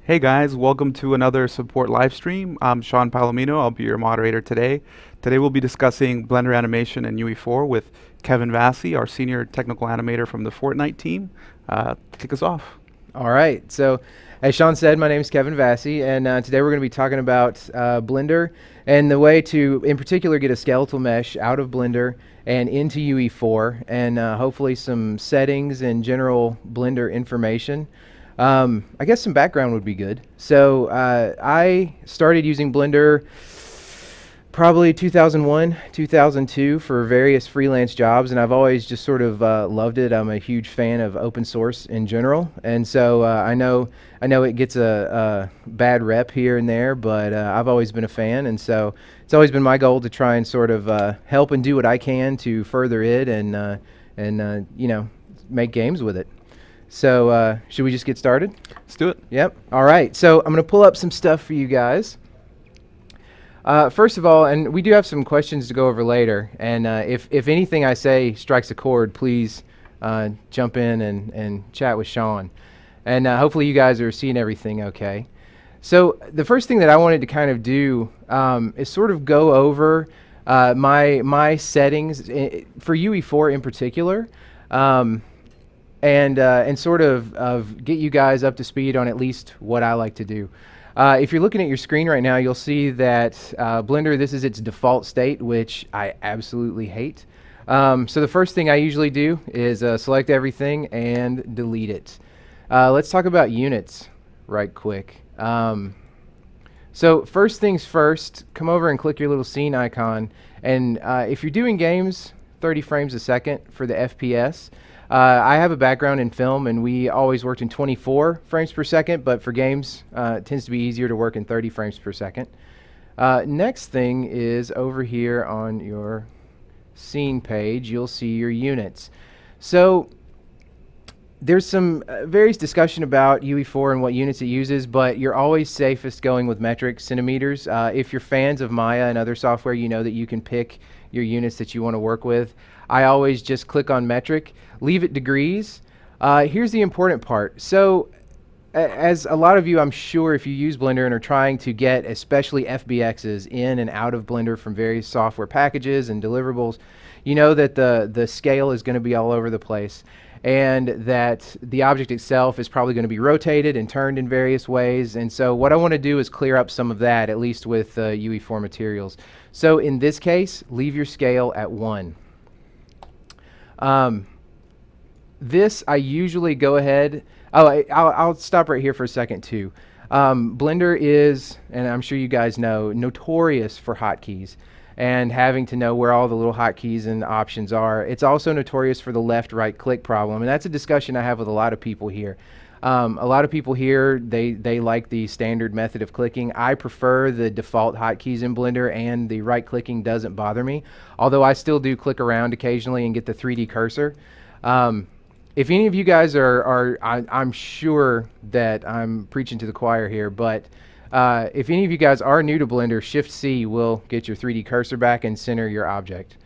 Hey guys, welcome to another support live stream. I'm Sean Palomino. I'll be your moderator today. Today we'll be discussing Blender animation and UE4 with Kevin Vassey, our senior technical animator from the Fortnite team. Kick us off. All right. So, as Sean said, my name is Kevin Vassey, and today we're going to be talking about Blender and the way to, in particular, get a skeletal mesh out of Blender and into UE4, and hopefully some settings and general Blender information. I guess some background would be good. So, I started using Blender probably 2001, 2002 for various freelance jobs, and I've always just sort of loved it. I'm a huge fan of open source in general, and so I know it gets a bad rep here and there, but I've always been a fan, and so it's always been my goal to try and sort of help and do what I can to further it and make games with it. So should we just get started? Let's do it. Yep. All right. So I'm going to pull up some stuff for you guys. First of all, and we do have some questions to go over later, and if anything I say strikes a chord, please jump in and chat with Sean. And hopefully you guys are seeing everything okay. So the first thing that I wanted to kind of do is sort of go over my settings for UE4 in particular, and sort of get you guys up to speed on at least what I like to do. If you're looking at your screen right now, you'll see that Blender, this is its default state, which I absolutely hate. So the first thing I usually do is select everything and delete it. Let's talk about units right quick. So first things first, come over and click your little scene icon. And if you're doing games 30 frames a second for the FPS, I have a background in film, and we always worked in 24 frames per second, but for games, it tends to be easier to work in 30 frames per second. Next thing is over here on your scene page, you'll see your units. So there's some various discussion about UE4 and what units it uses, but you're always safest going with metric centimeters. If you're fans of Maya and other software, you know that you can pick your units that you want to work with. I always just click on metric, leave it degrees. Here's the important part. So as a lot of you, I'm sure, if you use Blender and are trying to get especially FBXs in and out of Blender from various software packages and deliverables, you know that the scale is going to be all over the place, and that the object itself is probably going to be rotated and turned in various ways. And so what I want to do is clear up some of that, at least with UE4 materials. So in this case, leave your scale at 1. This I usually go ahead. I'll stop right here for a second too. Blender is, and I'm sure you guys know, notorious for hotkeys and having to know where all the little hotkeys and options are. It's also notorious for the left-right click problem, and that's a discussion I have with a lot of people here. A lot of people here, they like the standard method of clicking. I prefer the default hotkeys in Blender, and the right clicking doesn't bother me, although I still do click around occasionally and get the 3D cursor. If any of you guys I'm sure that I'm preaching to the choir here, but if any of you guys are new to Blender, Shift-C will get your 3D cursor back and center your object.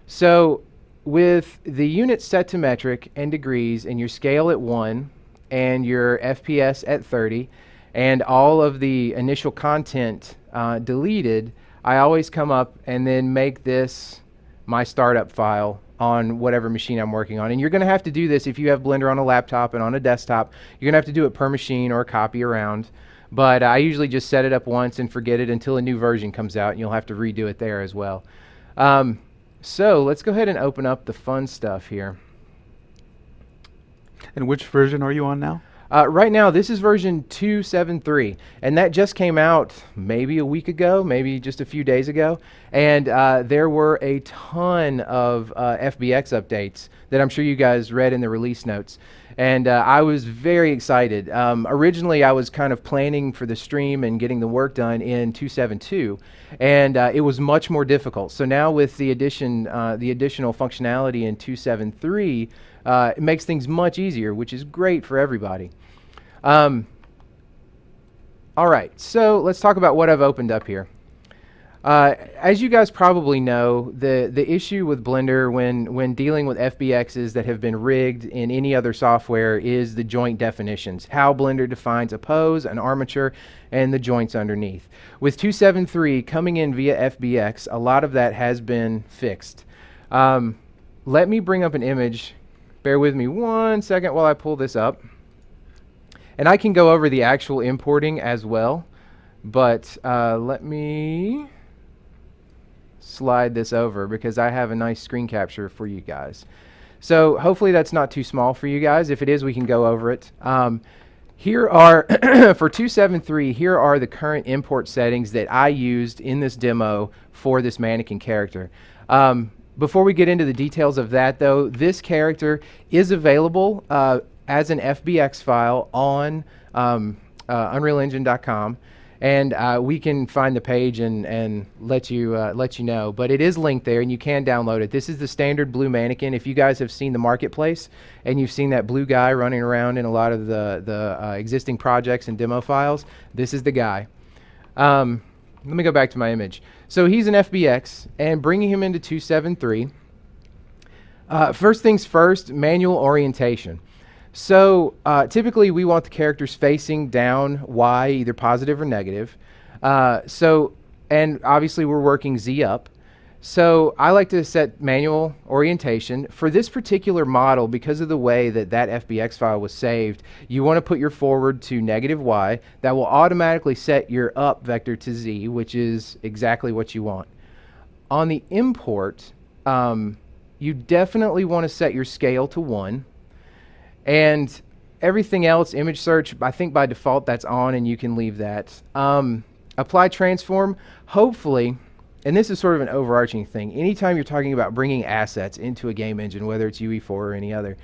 So with the units set to metric and degrees and your scale at 1 and your FPS at 30 and all of the initial content deleted, I always come up and then make this my startup file on whatever machine I'm working on. And you're going to have to do this if you have Blender on a laptop and on a desktop. You're going to have to do it per machine or copy around. But I usually just set it up once and forget it until a new version comes out, and you'll have to redo it there as well. So let's go ahead and open up the fun stuff here. And which version are you on now? Right now, this is version 2.7.3, and that just came out maybe a week ago, maybe just a few days ago, and there were a ton of Fbx updates that I'm sure you guys read in the release notes, and I was very excited. Originally, I was kind of planning for the stream and getting the work done in 2.7.2, and it was much more difficult. So now with the additional functionality in 2.7.3, it makes things much easier, which is great for everybody. All right, so let's talk about what I've opened up here. As you guys probably know, the issue with Blender when dealing with FBXs that have been rigged in any other software is the joint definitions, how Blender defines a pose, an armature, and the joints underneath. With 2.7.3 coming in via FBX, a lot of that has been fixed. Let me bring up an image. Bear with me 1 second while I pull this up. And I can go over the actual importing as well, but let me slide this over because I have a nice screen capture for you guys. So hopefully that's not too small for you guys. If it is, we can go over it. Here are, for 2.7.3, here are the current import settings that I used in this demo for this mannequin character. Before we get into the details of that though, this character is available as an FBX file on UnrealEngine.com. And we can find the page and let you know. But it is linked there, and you can download it. This is the standard blue mannequin. If you guys have seen the marketplace and you've seen that blue guy running around in a lot of the existing projects and demo files, this is the guy. Let me go back to my image. So he's an FBX, and bringing him into 2.7.3. First things first, manual orientation. So typically we want the characters facing down Y, either positive or negative. And obviously we're working Z up. So I like to set manual orientation. For this particular model, because of the way that that FBX file was saved, you want to put your forward to negative Y. That will automatically set your up vector to Z, which is exactly what you want. On the import, you definitely want to set your scale to 1. And everything else, image search, I think by default that's on and you can leave that. Apply transform, hopefully, and this is sort of an overarching thing, anytime you're talking about bringing assets into a game engine, whether it's UE4 or any other,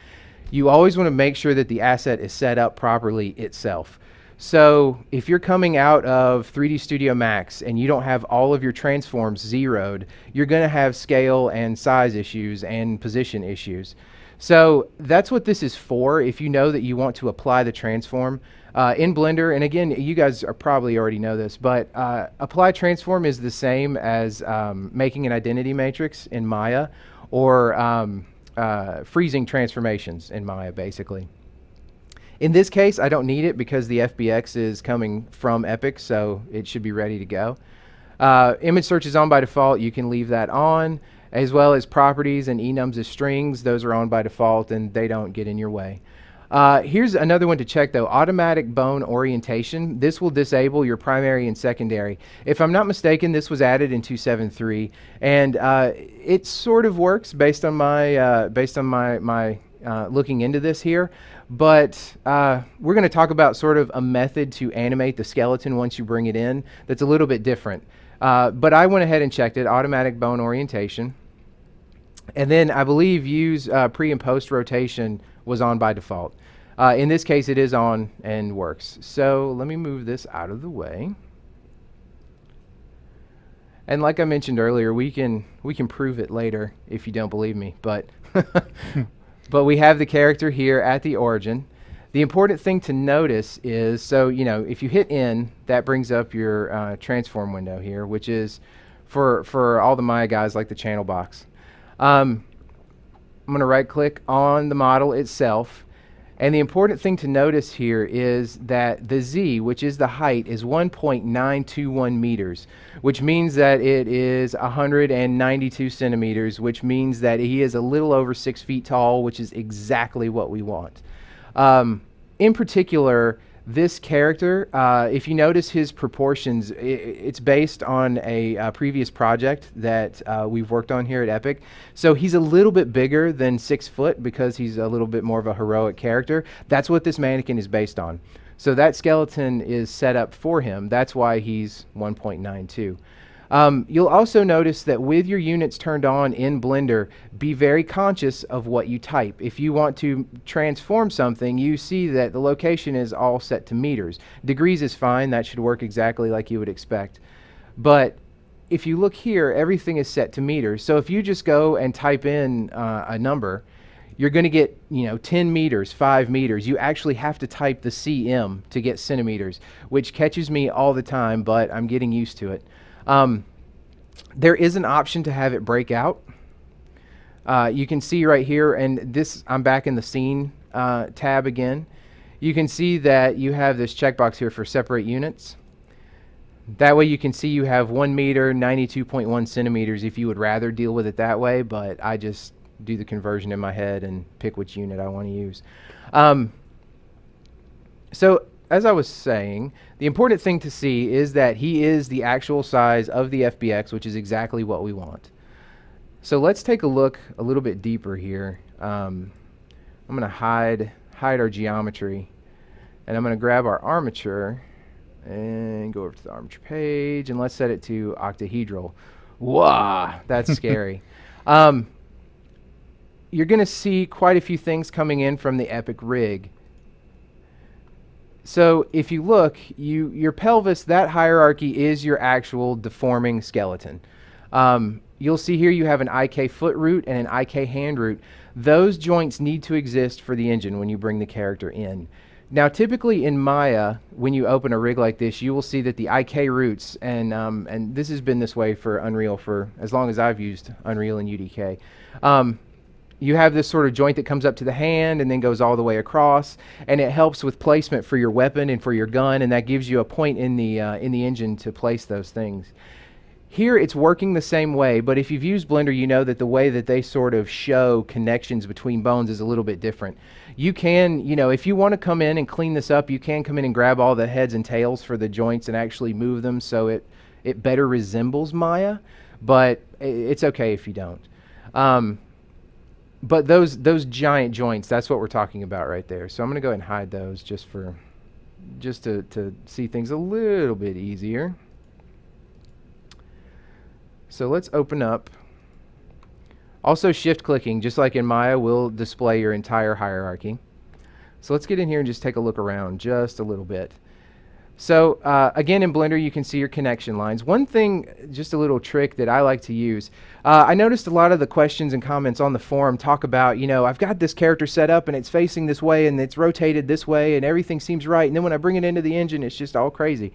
you always want to make sure that the asset is set up properly itself. So if you're coming out of 3D Studio Max and you don't have all of your transforms zeroed, you're going to have scale and size issues and position issues. So that's what this is for. If you know that you want to apply the transform in Blender, and again, you guys are probably already know this, but apply transform is the same as making an identity matrix in Maya or freezing transformations in Maya, basically. In this case, I don't need it because the FBX is coming from Epic, so it should be ready to go. Image search is on by default. You can leave that on, as well as properties and enums as strings. Those are on by default and they don't get in your way. Here's another one to check though, automatic bone orientation. This will disable your primary and secondary. If I'm not mistaken, this was added in 2.7.3 and it sort of works based on my looking into this here. But we're going to talk about sort of a method to animate the skeleton once you bring it in that's a little bit different. But I went ahead and checked it, automatic bone orientation. And then I believe use pre and post rotation was on by default. In this case, it is on and works. So let me move this out of the way. And like I mentioned earlier, we can prove it later if you don't believe me. But but we have the character here at the origin. The important thing to notice is, so you know, if you hit N, that brings up your transform window here, which is for all the Maya guys like the channel box. I'm going to right click on the model itself, and the important thing to notice here is that the Z, which is the height, is 1.921 meters, which means that it is 192 centimeters, which means that he is a little over 6 feet tall, which is exactly what we want. In particular, this character, if you notice his proportions, it's based on a previous project that we've worked on here at Epic. So he's a little bit bigger than 6 foot because he's a little bit more of a heroic character. That's what this mannequin is based on. So that skeleton is set up for him. That's why he's 1.92. You'll also notice that with your units turned on in Blender, be very conscious of what you type. If you want to transform something, you see that the location is all set to meters. Degrees is fine. That should work exactly like you would expect. But if you look here, everything is set to meters. So if you just go and type in a number, you're going to get, 10 meters, 5 meters. You actually have to type the cm to get centimeters, which catches me all the time, but I'm getting used to it. There is an option to have it break out. You can see right here, and this, I'm back in the scene tab again. You can see that you have this checkbox here for separate units. That way you can see you have 1 meter, 92.1 centimeters if you would rather deal with it that way, but I just do the conversion in my head and pick which unit I want to use. So as I was saying, the important thing to see is that he is the actual size of the Fbx, which is exactly what we want. So let's take a look a little bit deeper here. I'm going to hide our geometry, and I'm going to grab our armature and go over to the armature page, and let's set it to octahedral. Wow, that's scary. You're going to see quite a few things coming in from the Epic rig. So if you look, your pelvis, that hierarchy is your actual deforming skeleton. You'll see here you have an IK foot root and an IK hand root. Those joints need to exist for the engine when you bring the character in. Now typically in Maya, when you open a rig like this, you will see that the IK roots, and this has been this way for Unreal for as long as I've used Unreal and UDK. You have this sort of joint that comes up to the hand and then goes all the way across, and it helps with placement for your weapon and for your gun, and that gives you a point in the engine to place those things. Here it's working the same way, but if you've used Blender, you know that the way that they sort of show connections between bones is a little bit different. You can, if you want to come in and clean this up, you can come in and grab all the heads and tails for the joints and actually move them so it better resembles Maya, but it's okay if you don't. But those giant joints, that's what we're talking about right there. So I'm going to go ahead and hide those just to see things a little bit easier. So let's open up. Also shift clicking, just like in Maya, will display your entire hierarchy. So let's get in here and just take a look around just a little bit. So again, in Blender, you can see your connection lines. One thing, just a little trick that I like to use, I noticed a lot of the questions and comments on the forum talk about, I've got this character set up and it's facing this way and it's rotated this way and everything seems right. And then when I bring it into the engine, it's just all crazy.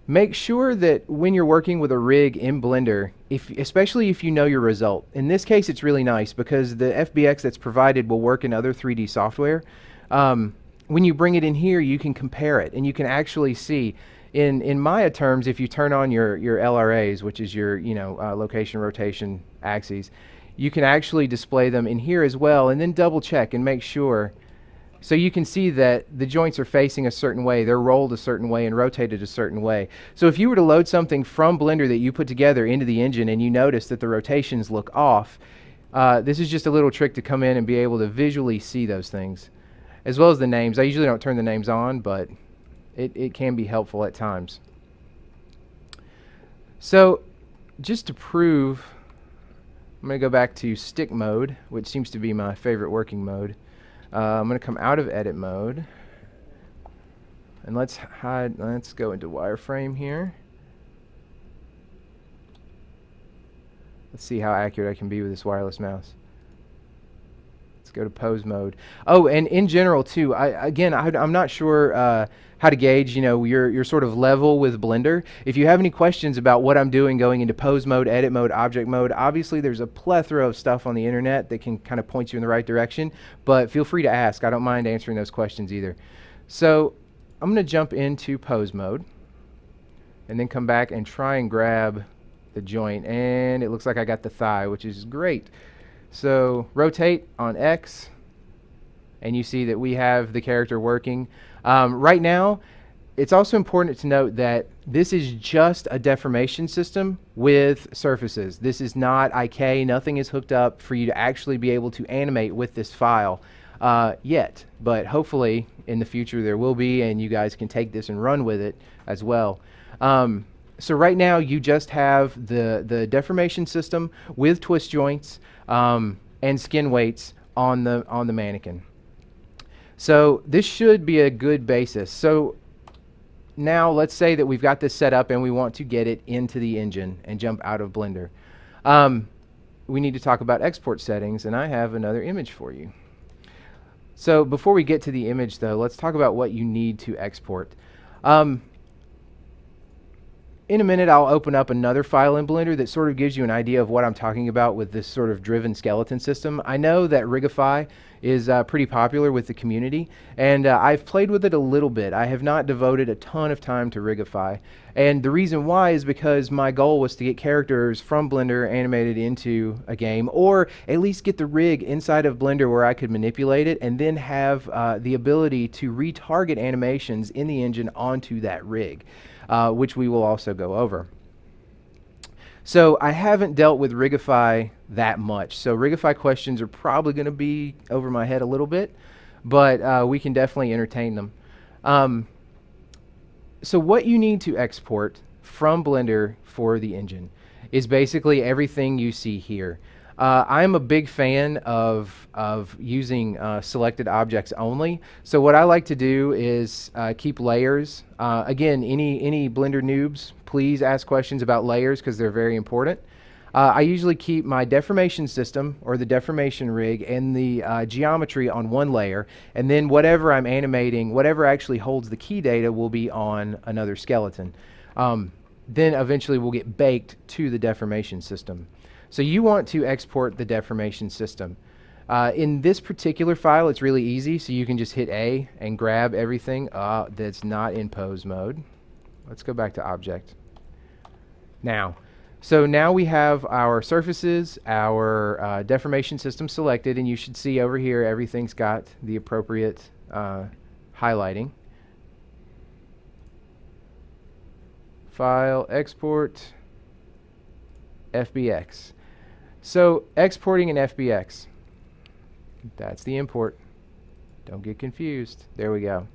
Make sure that when you're working with a rig in Blender, especially if you know your result. In this case, it's really nice because the Fbx that's provided will work in other 3D software. When you bring it in here, you can compare it, and you can actually see, in Maya terms, if you turn on your LRAs, which is your location, rotation, axes, you can actually display them in here as well, and then double check and make sure. So you can see that the joints are facing a certain way, they're rolled a certain way and rotated a certain way. So if you were to load something from Blender that you put together into the engine and you notice that the rotations look off, this is just a little trick to come in and be able to visually see those things, as well as the names. I usually don't turn the names on, but it can be helpful at times. So just to prove, I'm going to go back to stick mode, which seems to be my favorite working mode. I'm going to come out of edit mode, and let's go into wireframe here. Let's see how accurate I can be with this wireless mouse. Let's go to pose mode. Oh, and in general too, I'm not sure how to gauge your sort of level with Blender. If you have any questions about what I'm doing going into pose mode, edit mode, object mode, obviously there's a plethora of stuff on the internet that can kind of point you in the right direction, but feel free to ask. I don't mind answering those questions either. So I'm going to jump into pose mode and then come back and try and grab the joint, and it looks like I got the thigh, which is great. So rotate on X, and you see that we have the character working. Right now, it's also important to note that this is just a deformation system with surfaces. This is not IK. Nothing is hooked up for you to actually be able to animate with this file yet. But hopefully in the future there will be, and you guys can take this and run with it as well. So right now you just have the deformation system with twist joints and skin weights on the mannequin. So this should be a good basis. So now let's say that we've got this set up and we want to get it into the engine and jump out of Blender. We need to talk about export settings, and I have another image for you. So before we get to the image though, let's talk about what you need to export. in a minute, I'll open up another file in Blender that sort of gives you an idea of what I'm talking about with this sort of driven skeleton system. I know that Rigify is pretty popular with the community, and I've played with it a little bit. I have not devoted a ton of time to Rigify, and the reason why is because my goal was to get characters from Blender animated into a game, or at least get the rig inside of Blender where I could manipulate it, and then have the ability to retarget animations in the engine onto that rig. Which we will also go over. So I haven't dealt with Rigify that much. So Rigify questions are probably going to be over my head a little bit, but we can definitely entertain them. So what you need to export from Blender for the engine is basically everything you see here. I'm a big fan of using selected objects only. So what I like to do is keep layers. Again, any Blender noobs, please ask questions about layers because they're very important. I usually keep my deformation system or the deformation rig and the geometry on one layer, and then whatever I'm animating, whatever actually holds the key data will be on another skeleton. Then eventually we'll get baked to the deformation system. So you want to export the deformation system. In this particular file, it's really easy, so you can just hit A and grab everything that's not in pose mode. Let's go back to object. So now we have our surfaces, our deformation system selected, and you should see over here everything's got the appropriate highlighting. File, export, Fbx. So exporting an Fbx, that's the import. Don't get confused. There we go.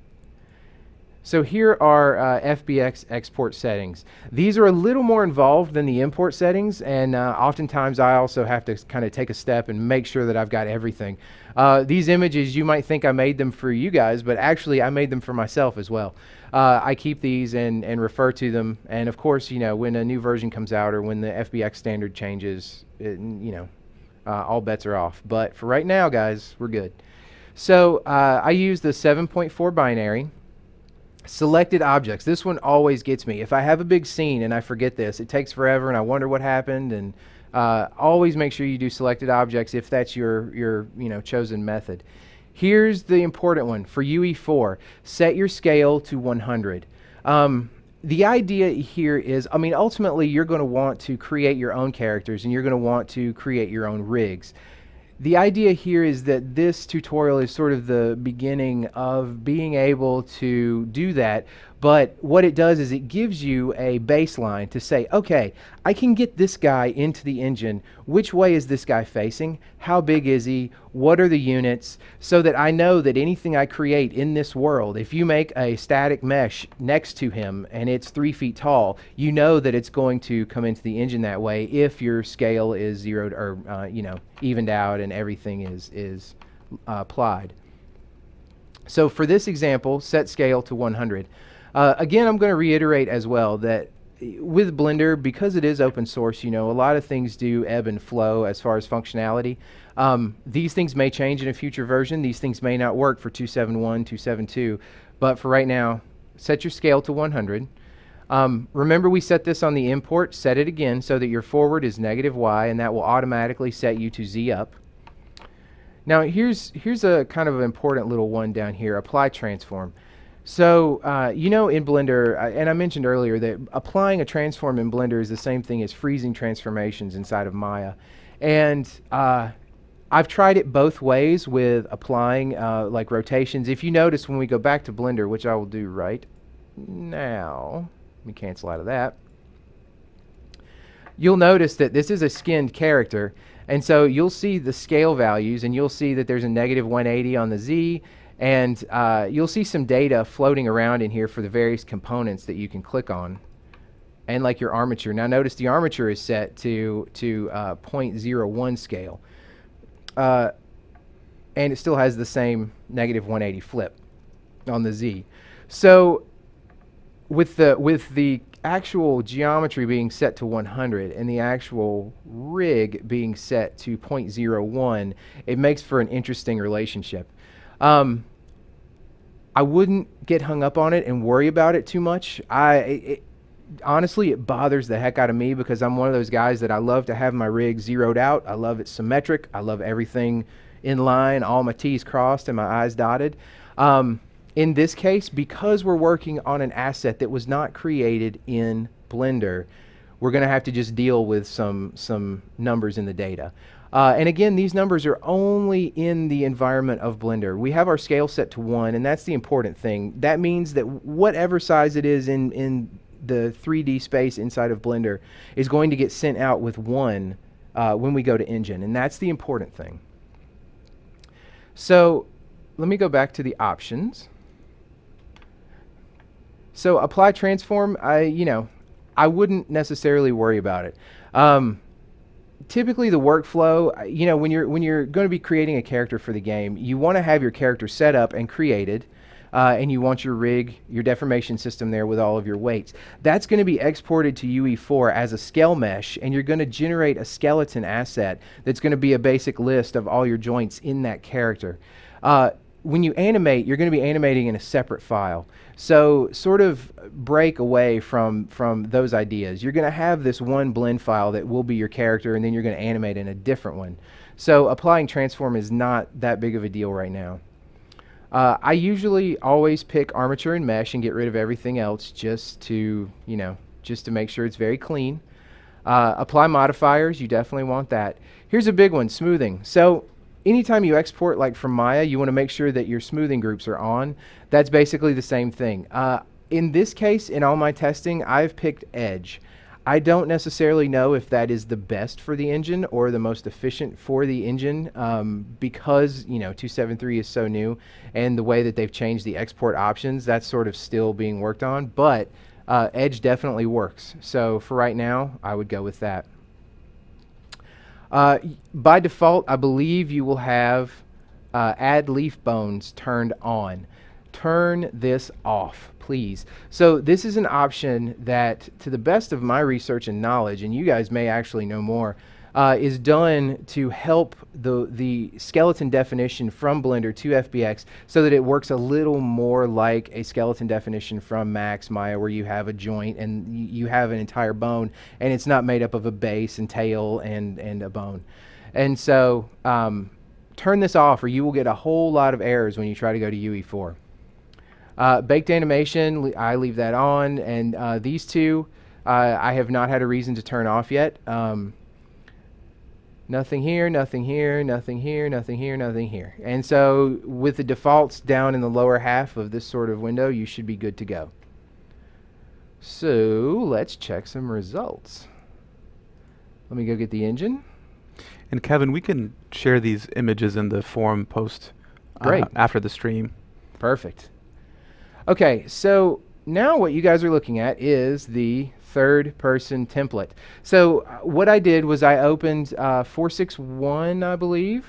So here are Fbx Export Settings. These are a little more involved than the import settings, and oftentimes I also have to kind of take a step and make sure that I've got everything. These images, you might think I made them for you guys, but actually I made them for myself as well. I keep these and refer to them, and of course, you know, when a new version comes out or when the Fbx standard changes, all bets are off. But for right now, guys, we're good. So I use the 7.4 binary. Selected objects. This one always gets me. If I have a big scene and I forget this, it takes forever and I wonder what happened. And always make sure you do selected objects if that's your chosen method. Here's the important one for UE4. Set your scale to 100. The idea here is, I mean, ultimately you're going to want to create your own characters and you're going to want to create your own rigs. The idea here is that this tutorial is sort of the beginning of being able to do that, but what it does is it gives you a baseline to say, okay, I can get this guy into the engine. Which way is this guy facing? How big is he? What are the units? So that I know that anything I create in this world, if you make a static mesh next to him and it's 3 feet tall, you know that it's going to come into the engine that way if your scale is zeroed or evened out and everything is applied. So for this example, set scale to 100. Again, I'm going to reiterate as well that with Blender, because it is open source, a lot of things do ebb and flow as far as functionality. These things may change in a future version. These things may not work for 2.7.1, 2.7.2, but for right now, set your scale to 100. Remember we set this on the import. Set it again so that your forward is -y, and that will automatically set you to Z up. Now here's a kind of an important little one down here, apply transform. So, in Blender, and I mentioned earlier that applying a transform in Blender is the same thing as freezing transformations inside of Maya. And I've tried it both ways with applying like rotations. If you notice when we go back to Blender, which I will do right now, let me cancel out of that. You'll notice that this is a skinned character. And so you'll see the scale values, and you'll see that there's a -180 on the Z, and you'll see some data floating around in here for the various components that you can click on, and like your armature. Now notice the armature is set to 0.01 scale, and it still has the same -180 flip on the Z. So with the actual geometry being set to 100 and the actual rig being set to 0.01, it makes for an interesting relationship. I wouldn't get hung up on it and worry about it too much. honestly, it bothers the heck out of me because I'm one of those guys that I love to have my rig zeroed out. I love it symmetric. I love everything in line, all my T's crossed and my I's dotted. In this case, because we're working on an asset that was not created in Blender, we're going to have to just deal with some numbers in the data. And again, these numbers are only in the environment of Blender. We have our scale set to 1, and that's the important thing. That means that whatever size it is in the 3D space inside of Blender is going to get sent out with 1 when we go to Engine, and that's the important thing. So let me go back to the options. So apply transform, I wouldn't necessarily worry about it. Typically the workflow, when you're going to be creating a character for the game, you want to have your character set up and created, and you want your rig, your deformation system there with all of your weights. That's going to be exported to UE4 as a scale mesh, and you're going to generate a skeleton asset that's going to be a basic list of all your joints in that character. When you animate, you're going to be animating in a separate file. So sort of break away from those ideas. You're going to have this one blend file that will be your character, and then you're going to animate in a different one. So applying transform is not that big of a deal right now. I usually always pick armature and mesh and get rid of everything else just to make sure it's very clean. Apply modifiers, you definitely want that. Here's a big one, smoothing. So anytime you export like from Maya, you want to make sure that your smoothing groups are on. That's basically the same thing. In this case, in all my testing, I've picked edge. I don't necessarily know if that is the best for the engine or the most efficient for the engine because 273 is so new, and the way that they've changed the export options, that's sort of still being worked on, but edge definitely works. So for right now, I would go with that. By default, I believe you will have add leaf bones turned on. Turn this off, please. So this is an option that, to the best of my research and knowledge, and you guys may actually know more, is done to help the skeleton definition from Blender to Fbx so that it works a little more like a skeleton definition from Max Maya, where you have a joint and you have an entire bone, and it's not made up of a base and tail and a bone. And so turn this off, or you will get a whole lot of errors when you try to go to UE4. Baked animation, I leave that on, and these two I have not had a reason to turn off yet. Nothing here, nothing here, nothing here, nothing here, nothing here. And so with the defaults down in the lower half of this sort of window, you should be good to go. So let's check some results. Let me go get the engine. And Kevin, we can share these images in the forum post after the stream. Perfect. Okay, so now what you guys are looking at is the third person template. So what I did was I opened 461, I believe,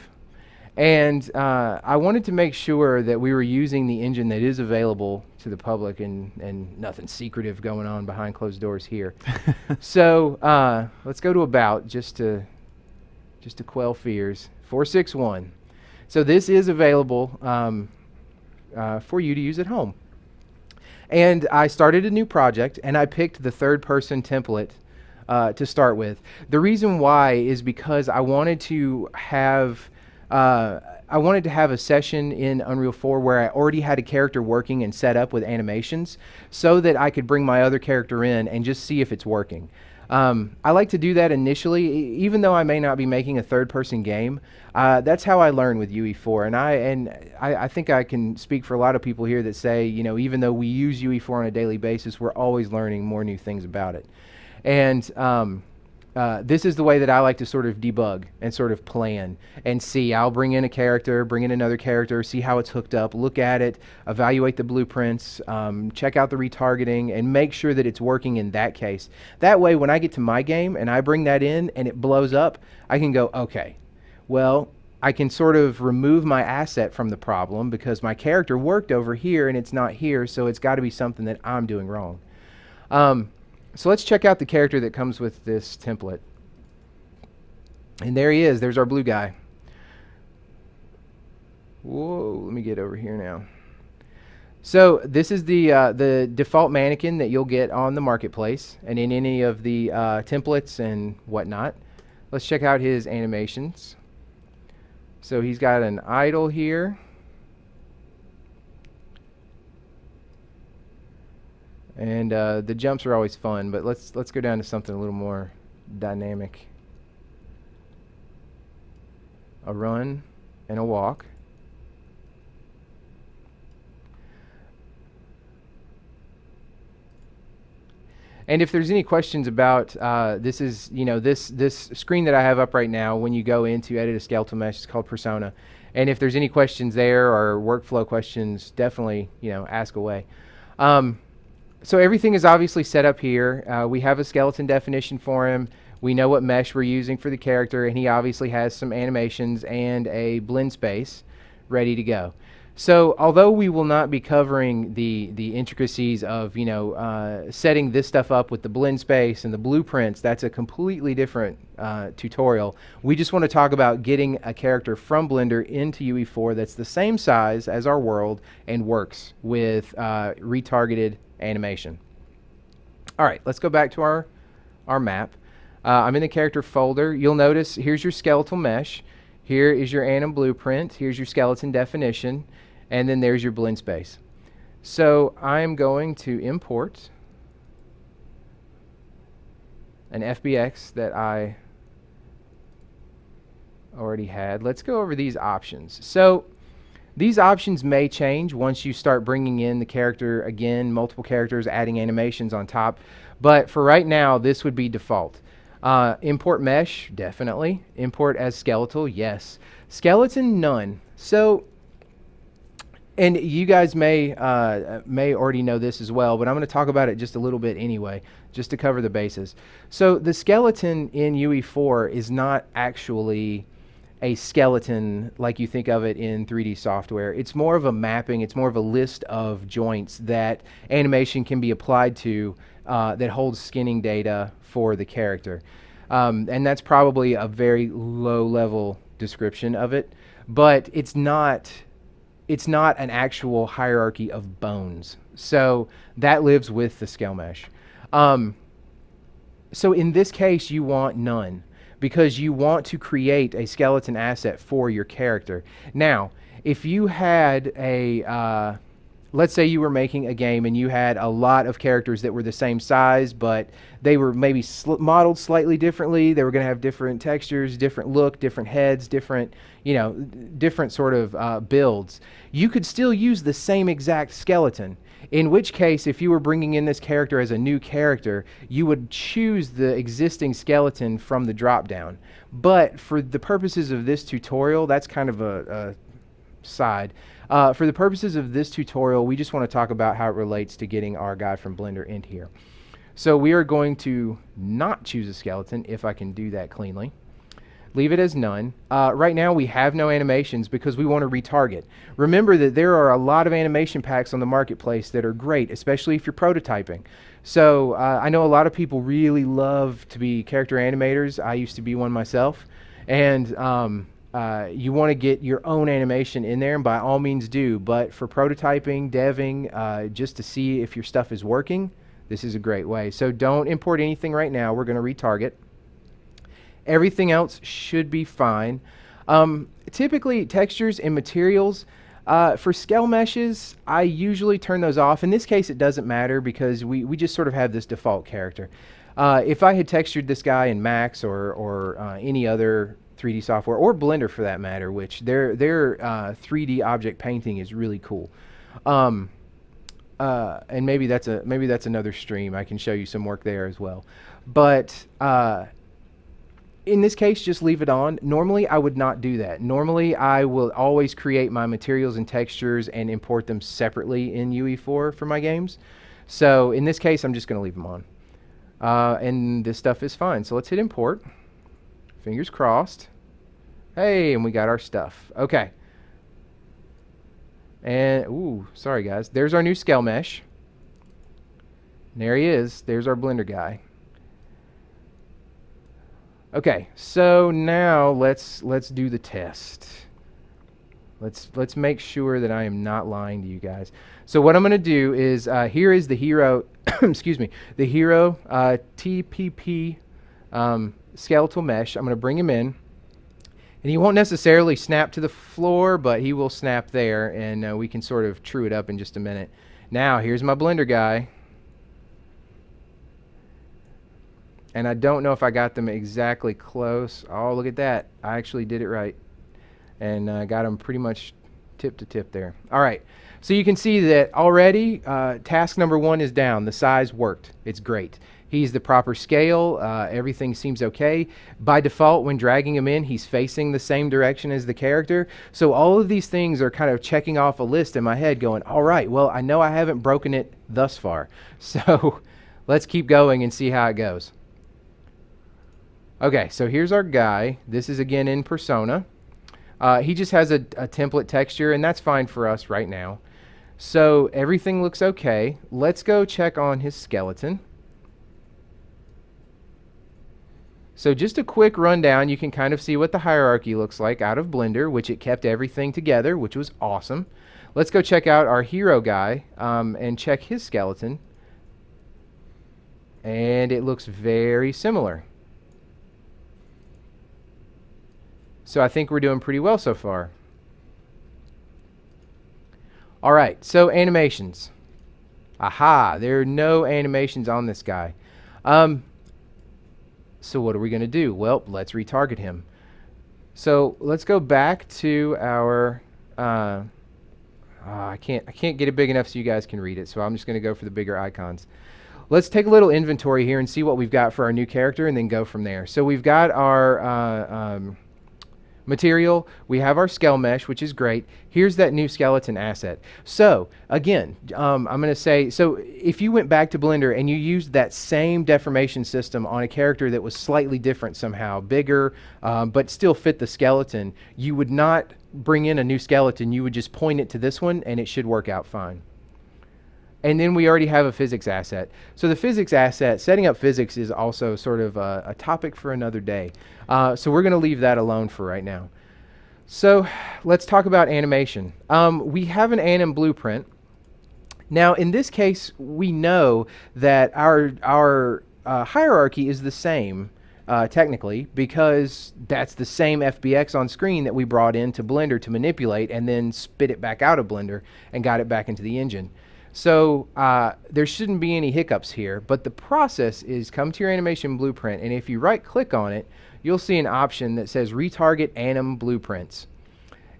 and I wanted to make sure that we were using the engine that is available to the public and nothing secretive going on behind closed doors here. So let's go to about just to quell fears. 461. So this is available for you to use at home. And I started a new project, and I picked the third-person template to start with. The reason why is because I wanted to have a session in Unreal 4 where I already had a character working and set up with animations, so that I could bring my other character in and just see if it's working. I like to do that initially, even though I may not be making a third-person game. That's how I learn with UE4, and I think I can speak for a lot of people here that say, even though we use UE4 on a daily basis, we're always learning more new things about it. And this is the way that I like to sort of debug and sort of plan and see. I'll bring in a character, bring in another character, see how it's hooked up, look at it, evaluate the blueprints, check out the retargeting, and make sure that it's working in that case. That way, when I get to my game and I bring that in and it blows up, I can go, okay, well, I can sort of remove my asset from the problem because my character worked over here and it's not here, so it's got to be something that I'm doing wrong. So let's check out the character that comes with this template. And there he is. There's our blue guy. Whoa, let me get over here now. So this is the default mannequin that you'll get on the marketplace and in any of the templates and whatnot. Let's check out his animations. So he's got an idle here. And the jumps are always fun, but let's go down to something a little more dynamic. A run and a walk. And if there's any questions about this is, this screen that I have up right now, when you go in to edit a skeletal mesh, it's called Persona. And if there's any questions there or workflow questions, definitely, ask away. So everything is obviously set up here. We have a skeleton definition for him. We know what mesh we're using for the character, and he obviously has some animations and a blend space ready to go. So although we will not be covering the intricacies of setting this stuff up with the blend space and the blueprints, that's a completely different tutorial. We just want to talk about getting a character from Blender into UE4 that's the same size as our world and works with retargeted animation. All right, let's go back to our map. I'm in the character folder. You'll notice here's your skeletal mesh. Here is your anim blueprint. Here's your skeleton definition. And then there's your blend space. So I'm going to import an FBX that I already had. Let's go over these options. So these options may change once you start bringing in the character again, multiple characters, adding animations on top. But for right now, this would be default. Import mesh, definitely. Import as skeletal, yes. Skeleton, none. So, and you guys may already know this as well, but I'm going to talk about it just a little bit anyway, just to cover the bases. So the skeleton in UE4 is not actually a skeleton like you think of it in 3D software. It's more of a mapping. It's more of a list of joints that animation can be applied to that holds skinning data for the character. And that's probably a very low-level description of it, but it's not an actual hierarchy of bones. So that lives with the scale mesh. So in this case, you want none, because you want to create a skeleton asset for your character. Now, if you had a, let's say you were making a game and you had a lot of characters that were the same size, but they were maybe modeled slightly differently. They were going to have different textures, different look, different heads, different, different sort of builds. You could still use the same exact skeleton. In which case, if you were bringing in this character as a new character, you would choose the existing skeleton from the drop-down. But for the purposes of this tutorial, that's kind of a side. For the purposes of this tutorial, we just want to talk about how it relates to getting our guy from Blender into here. So we are going to not choose a skeleton, if I can do that cleanly. Leave it as none. Right now we have no animations because we want to retarget. Remember that there are a lot of animation packs on the marketplace that are great, especially if you're prototyping. So I know a lot of people really love to be character animators. I used to be one myself. And you want to get your own animation in there, and by all means do. But for prototyping, deving, just to see if your stuff is working, this is a great way. So don't import anything right now. We're going to retarget. Everything else should be fine. Typically, textures and materials, for scale meshes, I usually turn those off. In this case, it doesn't matter because we just sort of have this default character. If I had textured this guy in Max or any other 3D software, or Blender for that matter, which their 3D object painting is really cool. And maybe that's another stream. I can show you some work there as well. But in this case, just leave it on. Normally, I would not do that. Normally, I will always create my materials and textures and import them separately in UE4 for my games. So in this case, I'm just going to leave them on. And this stuff is fine. So let's hit import. Fingers crossed. Hey, and we got our stuff. Okay. And, ooh, sorry guys. There's our new scale mesh. And there he is. There's our Blender guy. Okay, so now let's do the test. Let's make sure that I am not lying to you guys. So what I'm going to do is here is the hero, excuse me, the hero TPP skeletal mesh. I'm going to bring him in, and he won't necessarily snap to the floor, but he will snap there, and we can sort of true it up in just a minute. Now here's my Blender guy, and I don't know if I got them exactly close. Oh, look at that! I actually did it right. And got them pretty much tip to tip there. All right, so you can see that already task number 1 is down. The size worked. It's great. He's the proper scale. Everything seems okay. By default, when dragging him in, he's facing the same direction as the character. So all of these things are kind of checking off a list in my head going, all right, well, I know I haven't broken it thus far. So let's keep going and see how it goes. Okay, so here's our guy. This is again in Persona. He just has a template texture, and that's fine for us right now. So everything looks okay. Let's go check on his skeleton. So just a quick rundown, you can kind of see what the hierarchy looks like out of Blender, which it kept everything together, which was awesome. Let's go check out our hero guy and check his skeleton. And it looks very similar. So I think we're doing pretty well so far. All right, so animations. Aha, there are no animations on this guy. So what are we going to do? Well, let's retarget him. So let's go back to our... I can't get it big enough so you guys can read it, so I'm just going to go for the bigger icons. Let's take a little inventory here and see what we've got for our new character and then go from there. So we've got our... material, we have our scale mesh, which is great. Here's that new skeleton asset. So again, I'm going to say, so if you went back to Blender and you used that same deformation system on a character that was slightly different somehow, bigger, but still fit the skeleton, you would not bring in a new skeleton. You would just point it to this one and it should work out fine. And then we already have a physics asset. So the physics asset, setting up physics is also sort of a topic for another day. So we're going to leave that alone for right now. So let's talk about animation. We have an anim blueprint. Now in this case, we know that our hierarchy is the same technically, because that's the same Fbx on screen that we brought into Blender to manipulate and then spit it back out of Blender and got it back into the engine. So there shouldn't be any hiccups here, but the process is come to your animation blueprint, and if you right click on it, you'll see an option that says retarget anim blueprints.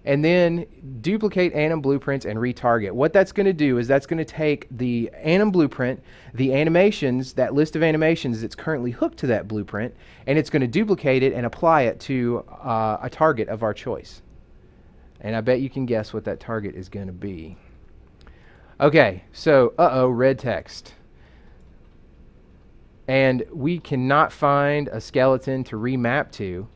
And then duplicate anim blueprints and retarget. What that's going to do is that's going to take the anim blueprint, the animations, that list of animations that's currently hooked to that blueprint, and it's going to duplicate it and apply it to a target of our choice. And I bet you can guess what that target is going to be. Okay, so, red text. And we cannot find a skeleton to remap to.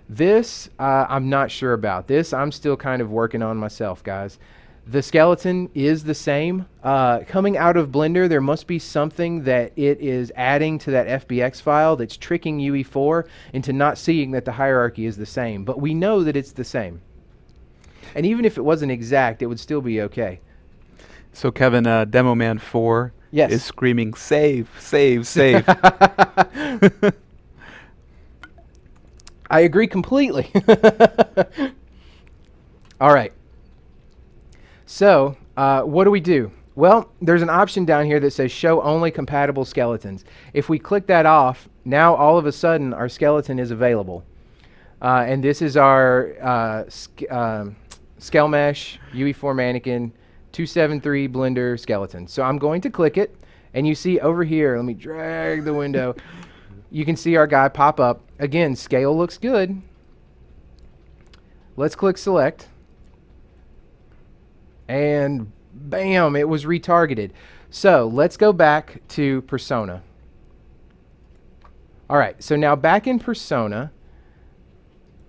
This, I'm not sure about. This, I'm still kind of working on myself, guys. The skeleton is the same. Coming out of Blender, there must be something that it is adding to that Fbx file that's tricking UE4 into not seeing that the hierarchy is the same. But we know that it's the same. And even if it wasn't exact, it would still be okay. So Kevin, Demo Man 4 yes. is screaming, save, save, save. I agree completely. All right. So what do we do? Well, there's an option down here that says show only compatible skeletons. If we click that off, now all of a sudden our skeleton is available. And this is our scale mesh UE4 Mannequin 273 Blender skeleton. So I'm going to click it, and you see over here, let me drag the window. You can see our guy pop up. Again, scale looks good. Let's click select. And bam, it was retargeted. So let's go back to Persona. All right, so now back in Persona,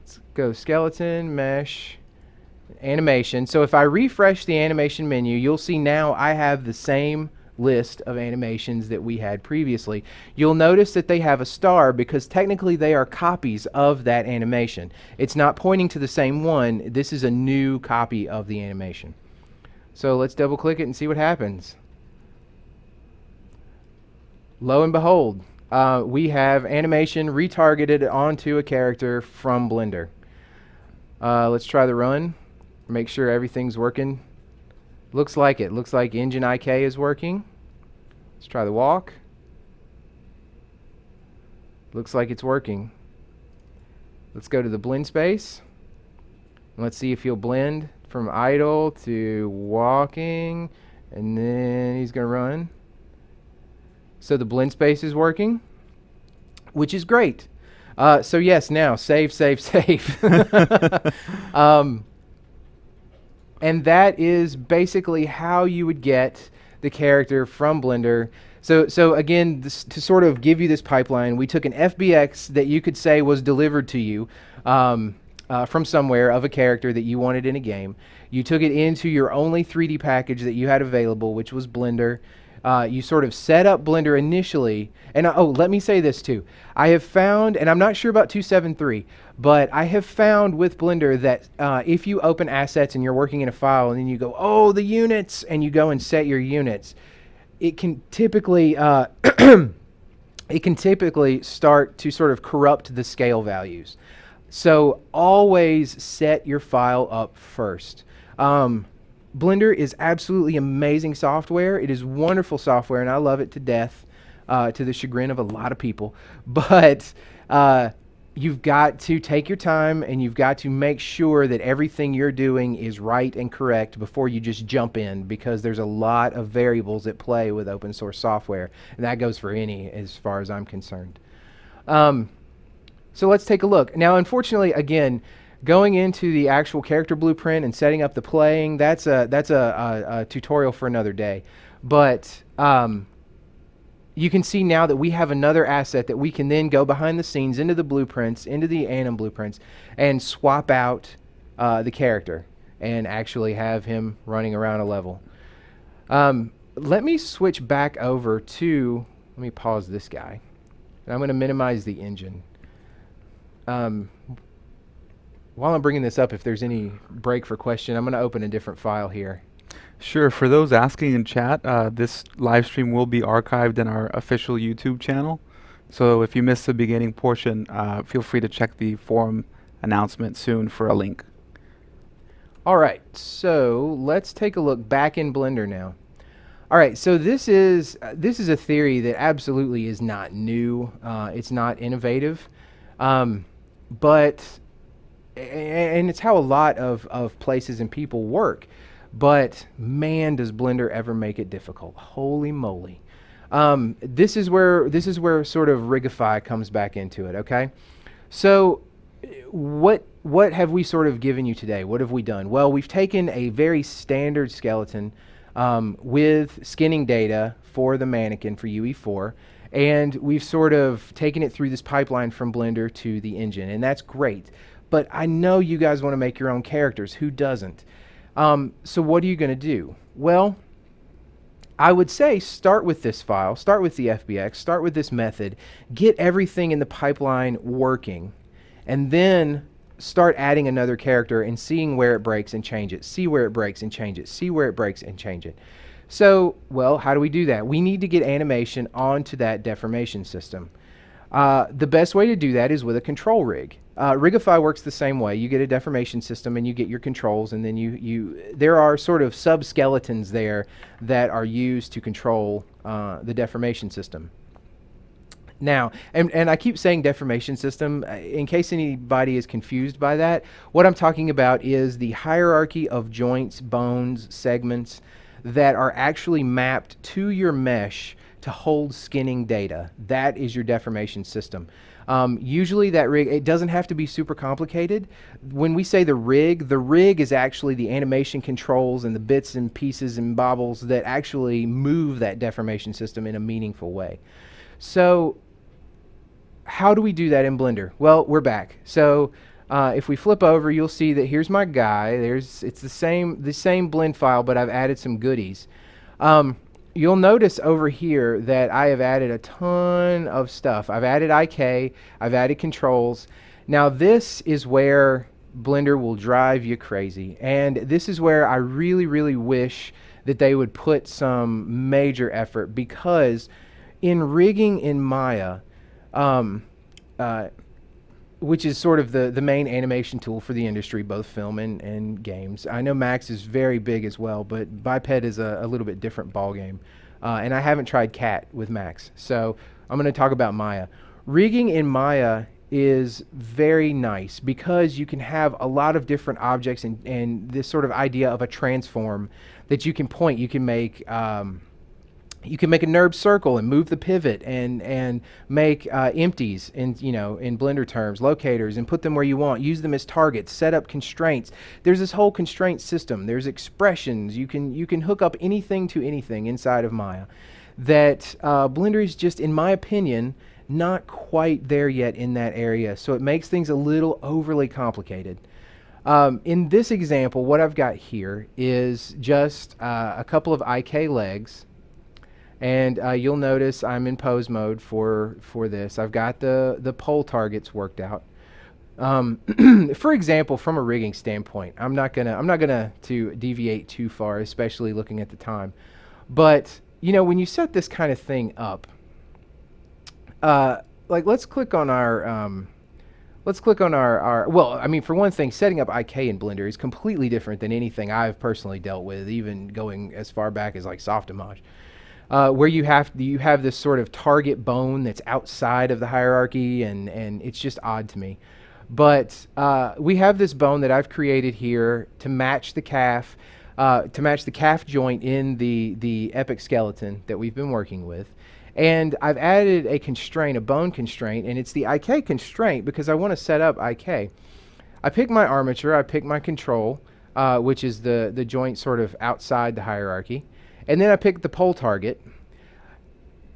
let's go skeleton, mesh, animation. So if I refresh the animation menu, you'll see now I have the same list of animations that we had previously. You'll notice that they have a star because technically they are copies of that animation. It's not pointing to the same one. This is a new copy of the animation. So let's double click it and see what happens. Lo and behold, we have animation retargeted onto a character from Blender. Let's try the run. Make sure everything's working. Looks like it. Looks like Engine IK is working. Let's try the walk. Looks like it's working. Let's go to the blend space. And let's see if he'll blend from idle to walking. And then he's going to run. So the blend space is working, which is great. So yes, now save. And that is basically how you would get the character from Blender. So again, to sort of give you this pipeline, we took an FBX that you could say was delivered to you from somewhere of a character that you wanted in a game. You took it into your only 3D package that you had available, which was Blender. You sort of set up Blender initially. And let me say this too. I have found, and I'm not sure about 273, but I have found with Blender that if you open assets and you're working in a file and then you go, oh, the units, and you go and set your units, it can typically start to sort of corrupt the scale values. So always set your file up first. Blender is absolutely amazing software. It is wonderful software, and I love it to death, to the chagrin of a lot of people. But you've got to take your time, and you've got to make sure that everything you're doing is right and correct before you just jump in, because there's a lot of variables at play with open source software, and that goes for any, as far as I'm concerned. So let's take a look. Now, unfortunately, again, going into the actual character blueprint and setting up the playing, that's a tutorial for another day. But you can see now that we have another asset that we can then go behind the scenes into the blueprints, into the anim blueprints, and swap out the character and actually have him running around a level. Let me switch back over to, let me pause this guy. And I'm going to minimize the engine. While I'm bringing this up, if there's any break for question, I'm going to open a different file here. Sure. For those asking in chat, this live stream will be archived in our official YouTube channel. So if you missed the beginning portion, feel free to check the forum announcement soon for a link. All right, so let's take a look back in Blender now. All right, so this is a theory that absolutely is not new. It's not innovative, but it's how a lot of places and people work. But man, does Blender ever make it difficult? Holy moly! This is where sort of Rigify comes back into it. Okay, so what have we sort of given you today? What have we done? Well, we've taken a very standard skeleton with skinning data for the mannequin for UE4, and we've sort of taken it through this pipeline from Blender to the engine, and that's great. But I know you guys want to make your own characters. Who doesn't? So what are you going to do? Well, I would say start with this file, start with the FBX, start with this method, get everything in the pipeline working, and then start adding another character and seeing where it breaks and change it, see where it breaks and change it, see where it breaks and change it. So, well, how do we do that? We need to get animation onto that deformation system. The best way to do that is with a control rig. Rigify works the same way. You get a deformation system and you get your controls, and then there are sort of sub-skeletons there that are used to control the deformation system. Now, and I keep saying deformation system, in case anybody is confused by that, what I'm talking about is the hierarchy of joints, bones, segments that are actually mapped to your mesh to hold skinning data. That is your deformation system. Usually that rig, it doesn't have to be super complicated. When we say the rig is actually the animation controls and the bits and pieces and bobbles that actually move that deformation system in a meaningful way. So how do we do that in Blender? Well, we're back. So if we flip over, you'll see that here's my guy. It's the same blend file, but I've added some goodies. you'll notice over here that I have added a ton of stuff. I've added IK, I've added controls. Now this is where Blender will drive you crazy. And this is where I really, really wish that they would put some major effort, because in rigging in Maya, which is sort of the main animation tool for the industry, both film and games. I know Max is very big as well, but Biped is a little bit different ballgame. And I haven't tried Cat with Max, so I'm going to talk about Maya. Rigging in Maya is very nice because you can have a lot of different objects and this sort of idea of a transform that you can point. You can make a NURB circle and move the pivot and make empties in Blender terms, locators, and put them where you want. Use them as targets. Set up constraints. There's this whole constraint system. There's expressions. You can hook up anything to anything inside of Maya. That Blender is just, in my opinion, not quite there yet in that area. So it makes things a little overly complicated. In this example, what I've got here is just a couple of IK legs. And you'll notice I'm in pose mode for this. I've got the pole targets worked out. For example, from a rigging standpoint, I'm not gonna to deviate too far, especially looking at the time. But when you set this kind of thing up, like let's click on our well, I mean, for one thing, setting up IK in Blender is completely different than anything I've personally dealt with, even going as far back as like Softimage. Where you have this sort of target bone that's outside of the hierarchy, and it's just odd to me. But we have this bone that I've created here to match the calf joint in the Fbx skeleton that we've been working with. And I've added a constraint, a bone constraint, and it's the IK constraint because I want to set up IK. I pick my armature, I pick my control, which is the joint sort of outside the hierarchy. And then I pick the pole target.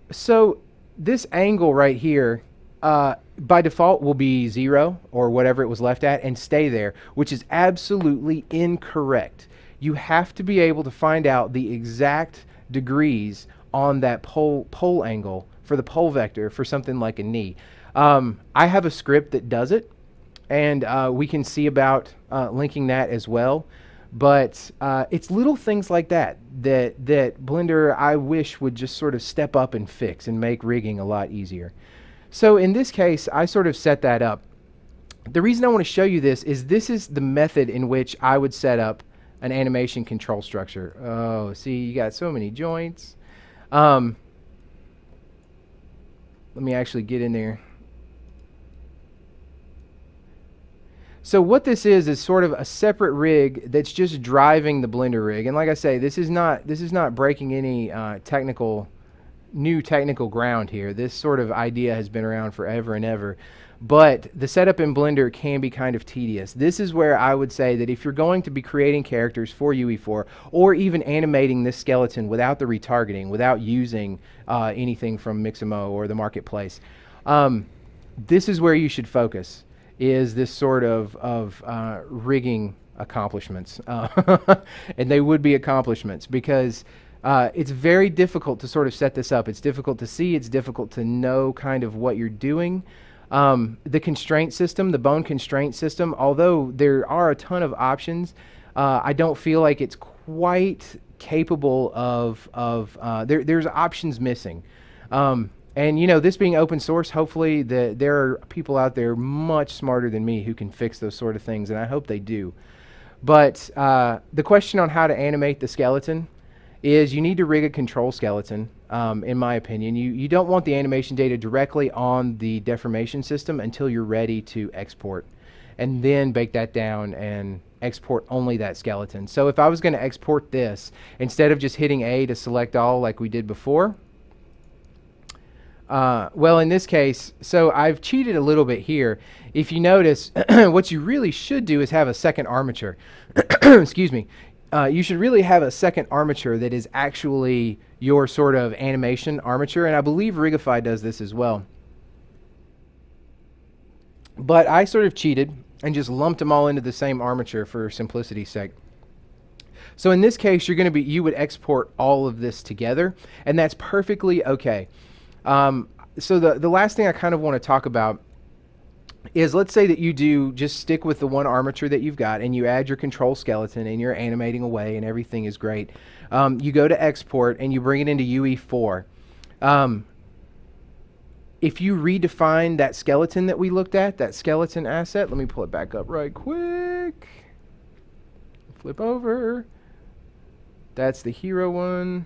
So this angle right here, by default, will be 0 or whatever it was left at and stay there, which is absolutely incorrect. You have to be able to find out the exact degrees on that pole angle for the pole vector for something like a knee. I have a script that does it, and we can see about linking that as well. But it's little things like that Blender, I wish, would just sort of step up and fix and make rigging a lot easier. So in this case, I sort of set that up. The reason I want to show you this is the method in which I would set up an animation control structure. Oh, see, you got so many joints. Let me actually get in there. So what this is sort of a separate rig that's just driving the Blender rig. And like I say, this is not breaking any new technical ground here. This sort of idea has been around forever and ever. But the setup in Blender can be kind of tedious. This is where I would say that if you're going to be creating characters for UE4 or even animating this skeleton without the retargeting, without using anything from Mixamo or the marketplace, this is where you should focus. Is this sort of rigging accomplishments. And they would be accomplishments because it's very difficult to sort of set this up. It's difficult to see. It's difficult to know kind of what you're doing. The constraint system, the bone constraint system, although there are a ton of options, I don't feel like it's quite capable of there's options missing. And this being open source, hopefully there are people out there much smarter than me who can fix those sort of things, and I hope they do. But the question on how to animate the skeleton is you need to rig a control skeleton, in my opinion. You don't want the animation data directly on the deformation system until you're ready to export, and then bake that down and export only that skeleton. So if I was going to export this, instead of just hitting A to select all like we did before, well, in this case, so I've cheated a little bit here. If you notice, what you really should do is have a second armature. Excuse me. You should really have a second armature that is actually your sort of animation armature, and I believe Rigify does this as well. But I sort of cheated and just lumped them all into the same armature for simplicity's sake. So in this case, you would export all of this together, and that's perfectly okay. So the last thing I kind of want to talk about is, let's say that you do just stick with the one armature that you've got and you add your control skeleton and you're animating away and everything is great. You go to export and you bring it into UE4. If you redefine that skeleton that we looked at, that skeleton asset, let me pull it back up right quick. Flip over. That's the hero one.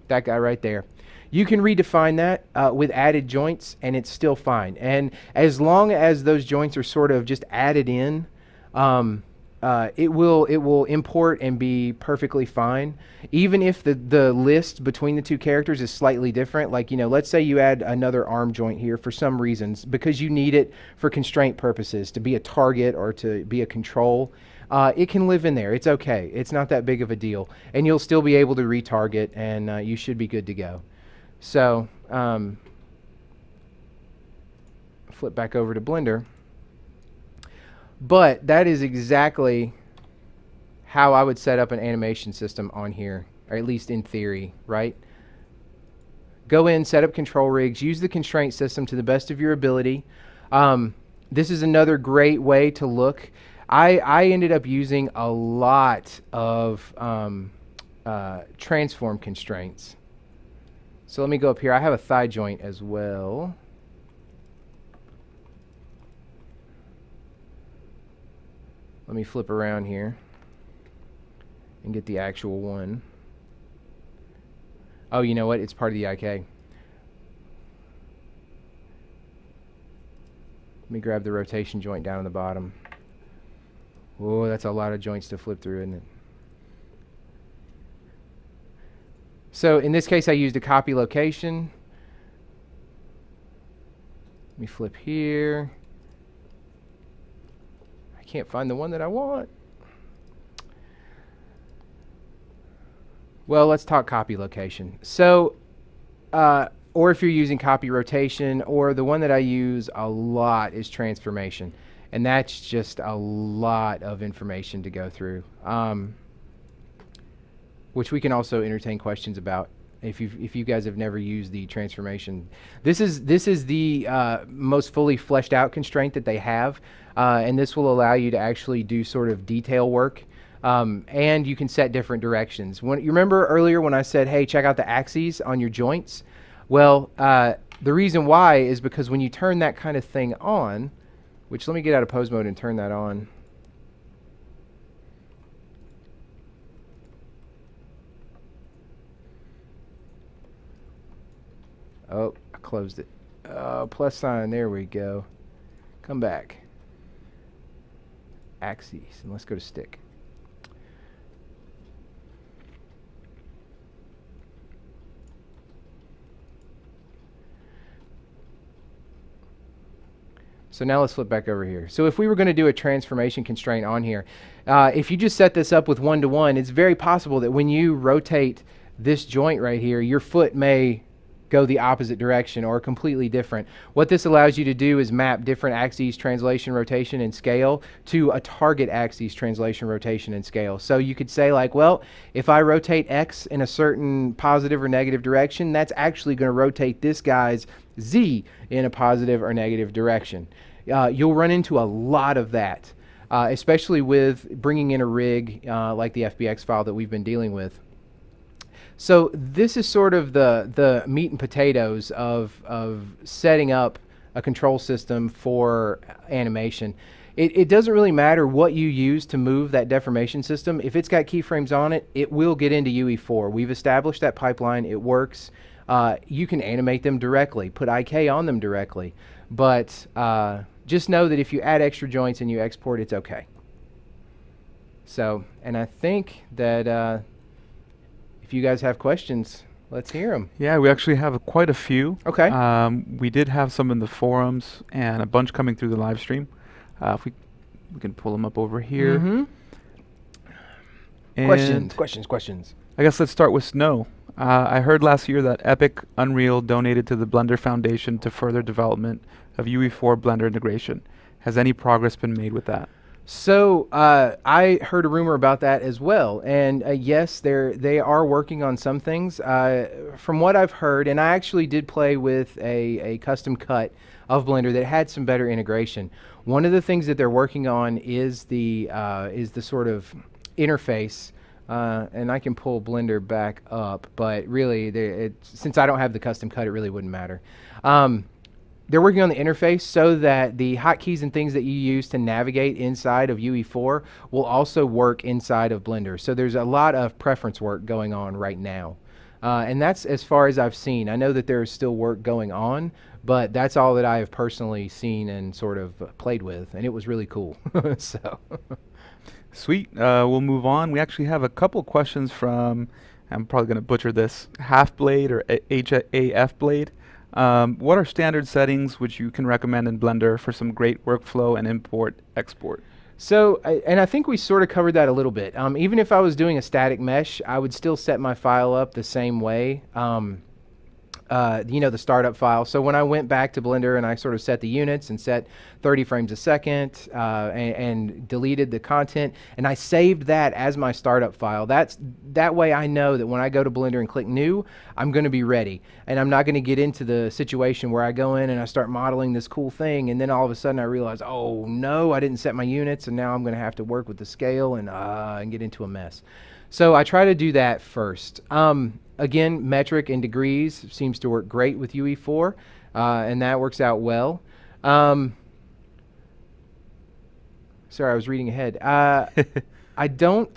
That guy right there. You can redefine that with added joints and it's still fine. And as long as those joints are sort of just added in, it will import and be perfectly fine. Even if the list between the two characters is slightly different, like, let's say you add another arm joint here for some reasons, because you need it for constraint purposes, to be a target or to be a control. It can live in there. It's okay. It's not that big of a deal. And you'll still be able to retarget, and you should be good to go. So, flip back over to Blender. But that is exactly how I would set up an animation system on here, or at least in theory, right? Go in, set up control rigs, use the constraint system to the best of your ability. This is another great way to look. I ended up using a lot of transform constraints. So let me go up here. I have a thigh joint as well. Let me flip around here and get the actual one. Oh, you know what? It's part of the IK. Let me grab the rotation joint down on the bottom. Whoa, that's a lot of joints to flip through, isn't it? So in this case, I used a copy location. Let me flip here. I can't find the one that I want. Well, let's talk copy location. So, or if you're using copy rotation, or the one that I use a lot is transformation. And that's just a lot of information to go through, which we can also entertain questions about if you guys have never used the transformation. This is the most fully fleshed out constraint that they have, and this will allow you to actually do sort of detail work, and you can set different directions. You remember earlier when I said, hey, check out the axes on your joints? Well, the reason why is because when you turn that kind of thing on, which let me get out of pose mode and turn that on. Oh, I closed it. Plus sign, there we go. Come back. Axes, and let's go to stick. So now let's flip back over here. So if we were going to do a transformation constraint on here, if you just set this up with 1-to-1, it's very possible that when you rotate this joint right here, your foot may go the opposite direction or completely different. What this allows you to do is map different axes, translation, rotation, and scale to a target axis, translation, rotation, and scale. So you could say like, well, if I rotate X in a certain positive or negative direction, that's actually going to rotate this guy's Z in a positive or negative direction. You'll run into a lot of that, especially with bringing in a rig like the Fbx file that we've been dealing with. So this is sort of the meat and potatoes of setting up a control system for animation. It doesn't really matter what you use to move that deformation system. If it's got keyframes on it, it will get into UE4. We've established that pipeline. It works. You can animate them directly, put IK on them directly. But just know that if you add extra joints and you export, it's okay. So, and I think that if you guys have questions, let's hear them. Yeah, we actually have quite a few. Okay. We did have some in the forums and a bunch coming through the live stream. If we can pull them up over here. Mm-hmm. Questions. I guess let's start with Snow. I heard last year that Epic Unreal donated to the Blender Foundation to further development of UE4 Blender integration. Has any progress been made with that? So I heard a rumor about that as well, and yes, they are working on some things. From what I've heard, and I actually did play with a custom cut of Blender that had some better integration. One of the things that they're working on is the sort of interface. And I can pull Blender back up, but really, since I don't have the custom cut, it really wouldn't matter. They're working on the interface so that the hotkeys and things that you use to navigate inside of UE4 will also work inside of Blender. So there's a lot of preference work going on right now. And that's as far as I've seen. I know that there is still work going on, but that's all that I have personally seen and sort of played with, and it was really cool. So. Sweet. We'll move on. We actually have a couple questions from, I'm probably going to butcher this, Half Blade or HAF Blade. What are standard settings which you can recommend in Blender for some great workflow and import-export? So, and I think we sort of covered that a little bit. Even if I was doing a static mesh, I would still set my file up the same way. The startup file. So when I went back to Blender and I sort of set the units and set 30 frames a second and deleted the content, and I saved that as my startup file. That way I know that when I go to Blender and click new, I'm going to be ready. And I'm not going to get into the situation where I go in and I start modeling this cool thing, and then all of a sudden I realize, oh no, I didn't set my units, and now I'm going to have to work with the scale and get into a mess. So I try to do that first. Again, metric and degrees seems to work great with UE4, and that works out well. Sorry, I was reading ahead. I don't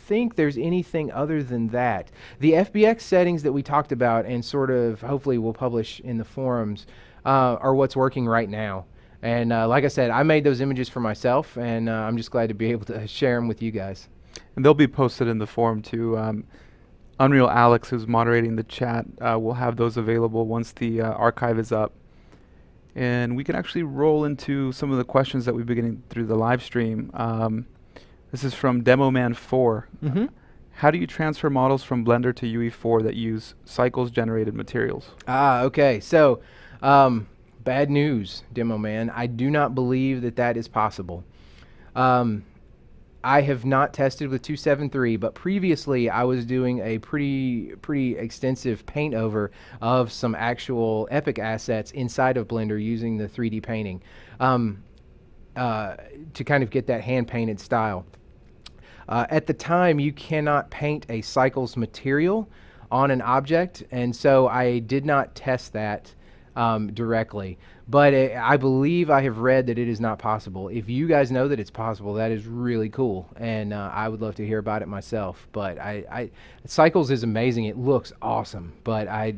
think there's anything other than that. The Fbx settings that we talked about and sort of hopefully we'll publish in the forums are what's working right now. And like I said, I made those images for myself, and I'm just glad to be able to share them with you guys. And they'll be posted in the forum too. Unreal Alex, who's moderating the chat, will have those available once the archive is up. And we can actually roll into some of the questions that we've been getting through the live stream. This is from DemoMan4. Mm-hmm. How do you transfer models from Blender to UE4 that use cycles-generated materials? Okay. So, bad news, Demo Man. I do not believe that that is possible. I have not tested with 273, but previously I was doing a pretty extensive paint over of some actual Epic assets inside of Blender using the 3D painting to kind of get that hand-painted style. At the time, you cannot paint a cycles material on an object, and so I did not test that directly. But I believe I have read that it is not possible. If you guys know that it's possible, that is really cool, and I would love to hear about it myself. But Cycles is amazing. It looks awesome, but I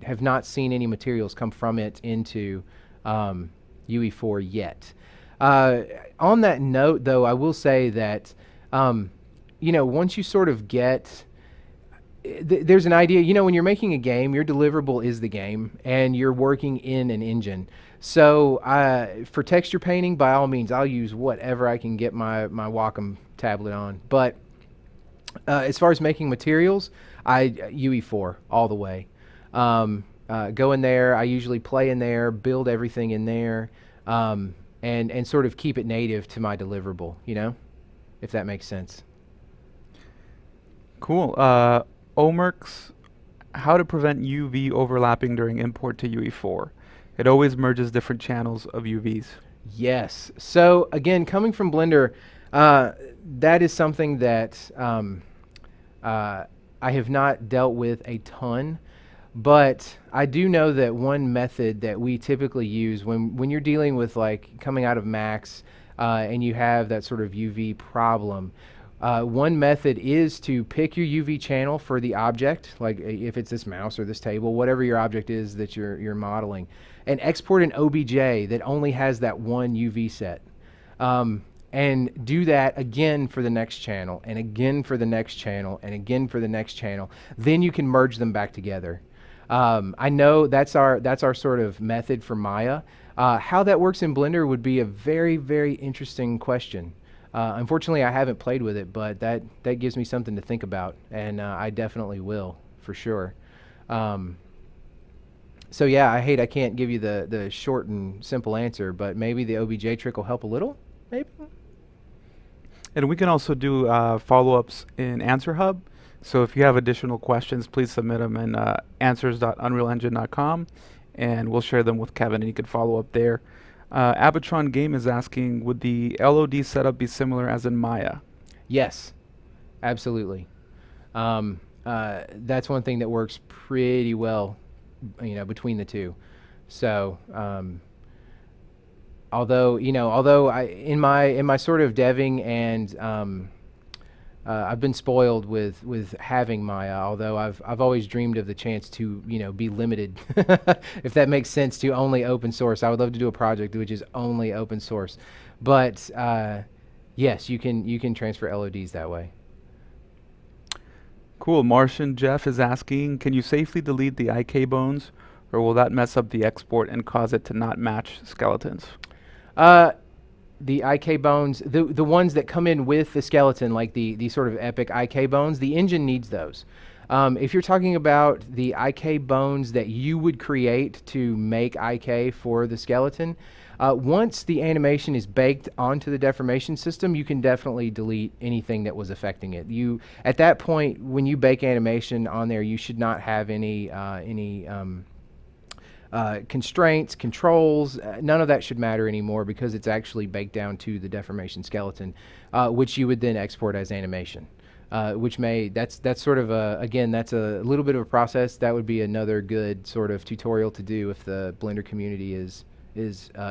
have not seen any materials come from it into UE4 yet. On that note, though, I will say that once you sort of get there's an idea, when you're making a game, your deliverable is the game, and you're working in an engine. So for texture painting, by all means, I'll use whatever I can get my Wacom tablet on. But as far as making materials, UE4 all the way. Go in there. I usually play in there, build everything in there, and sort of keep it native to my deliverable, if that makes sense. Cool. Omerx, how to prevent UV overlapping during import to UE4. It always merges different channels of UVs. Yes. So again, coming from Blender, that is something that I have not dealt with a ton, but I do know that one method that we typically use when you're dealing with like coming out of Max and you have that sort of UV problem, one method is to pick your UV channel for the object, like if it's this mouse or this table, whatever your object is that you're modeling, and export an OBJ that only has that one UV set. And do that again for the next channel, and again for the next channel, and again for the next channel. Then you can merge them back together. I know that's our sort of method for Maya. How that works in Blender would be a very, very interesting question. Unfortunately, I haven't played with it, but that gives me something to think about, and I definitely will, for sure. So yeah, I can't give you the short and simple answer, but maybe the OBJ trick will help a little? maybe. And we can also do follow-ups in Answer Hub. So if you have additional questions, please submit them in answers.unrealengine.com, and we'll share them with Kevin, and he could follow up there. Abatron Game is asking, would the LOD setup be similar as in Maya? Yes, absolutely. That's one thing that works pretty well, between the two. So, although in my sort of deving and I've been spoiled with having Maya. Although I've always dreamed of the chance to be limited, if that makes sense, to only open source. I would love to do a project which is only open source, but yes, you can transfer LODs that way. Cool. Martian Jeff is asking, can you safely delete the IK bones, or will that mess up the export and cause it to not match skeletons? The IK bones, the ones that come in with the skeleton, like the sort of epic IK bones, the engine needs those. If you're talking about the IK bones that you would create to make IK for the skeleton, once the animation is baked onto the deformation system, you can definitely delete anything that was affecting it. At that point, when you bake animation on there, you should not have any constraints, controls, none of that should matter anymore, because it's actually baked down to the deformation skeleton, which you would then export as animation. That's sort of again, that's a little bit of a process. That would be another good sort of tutorial to do if the Blender community is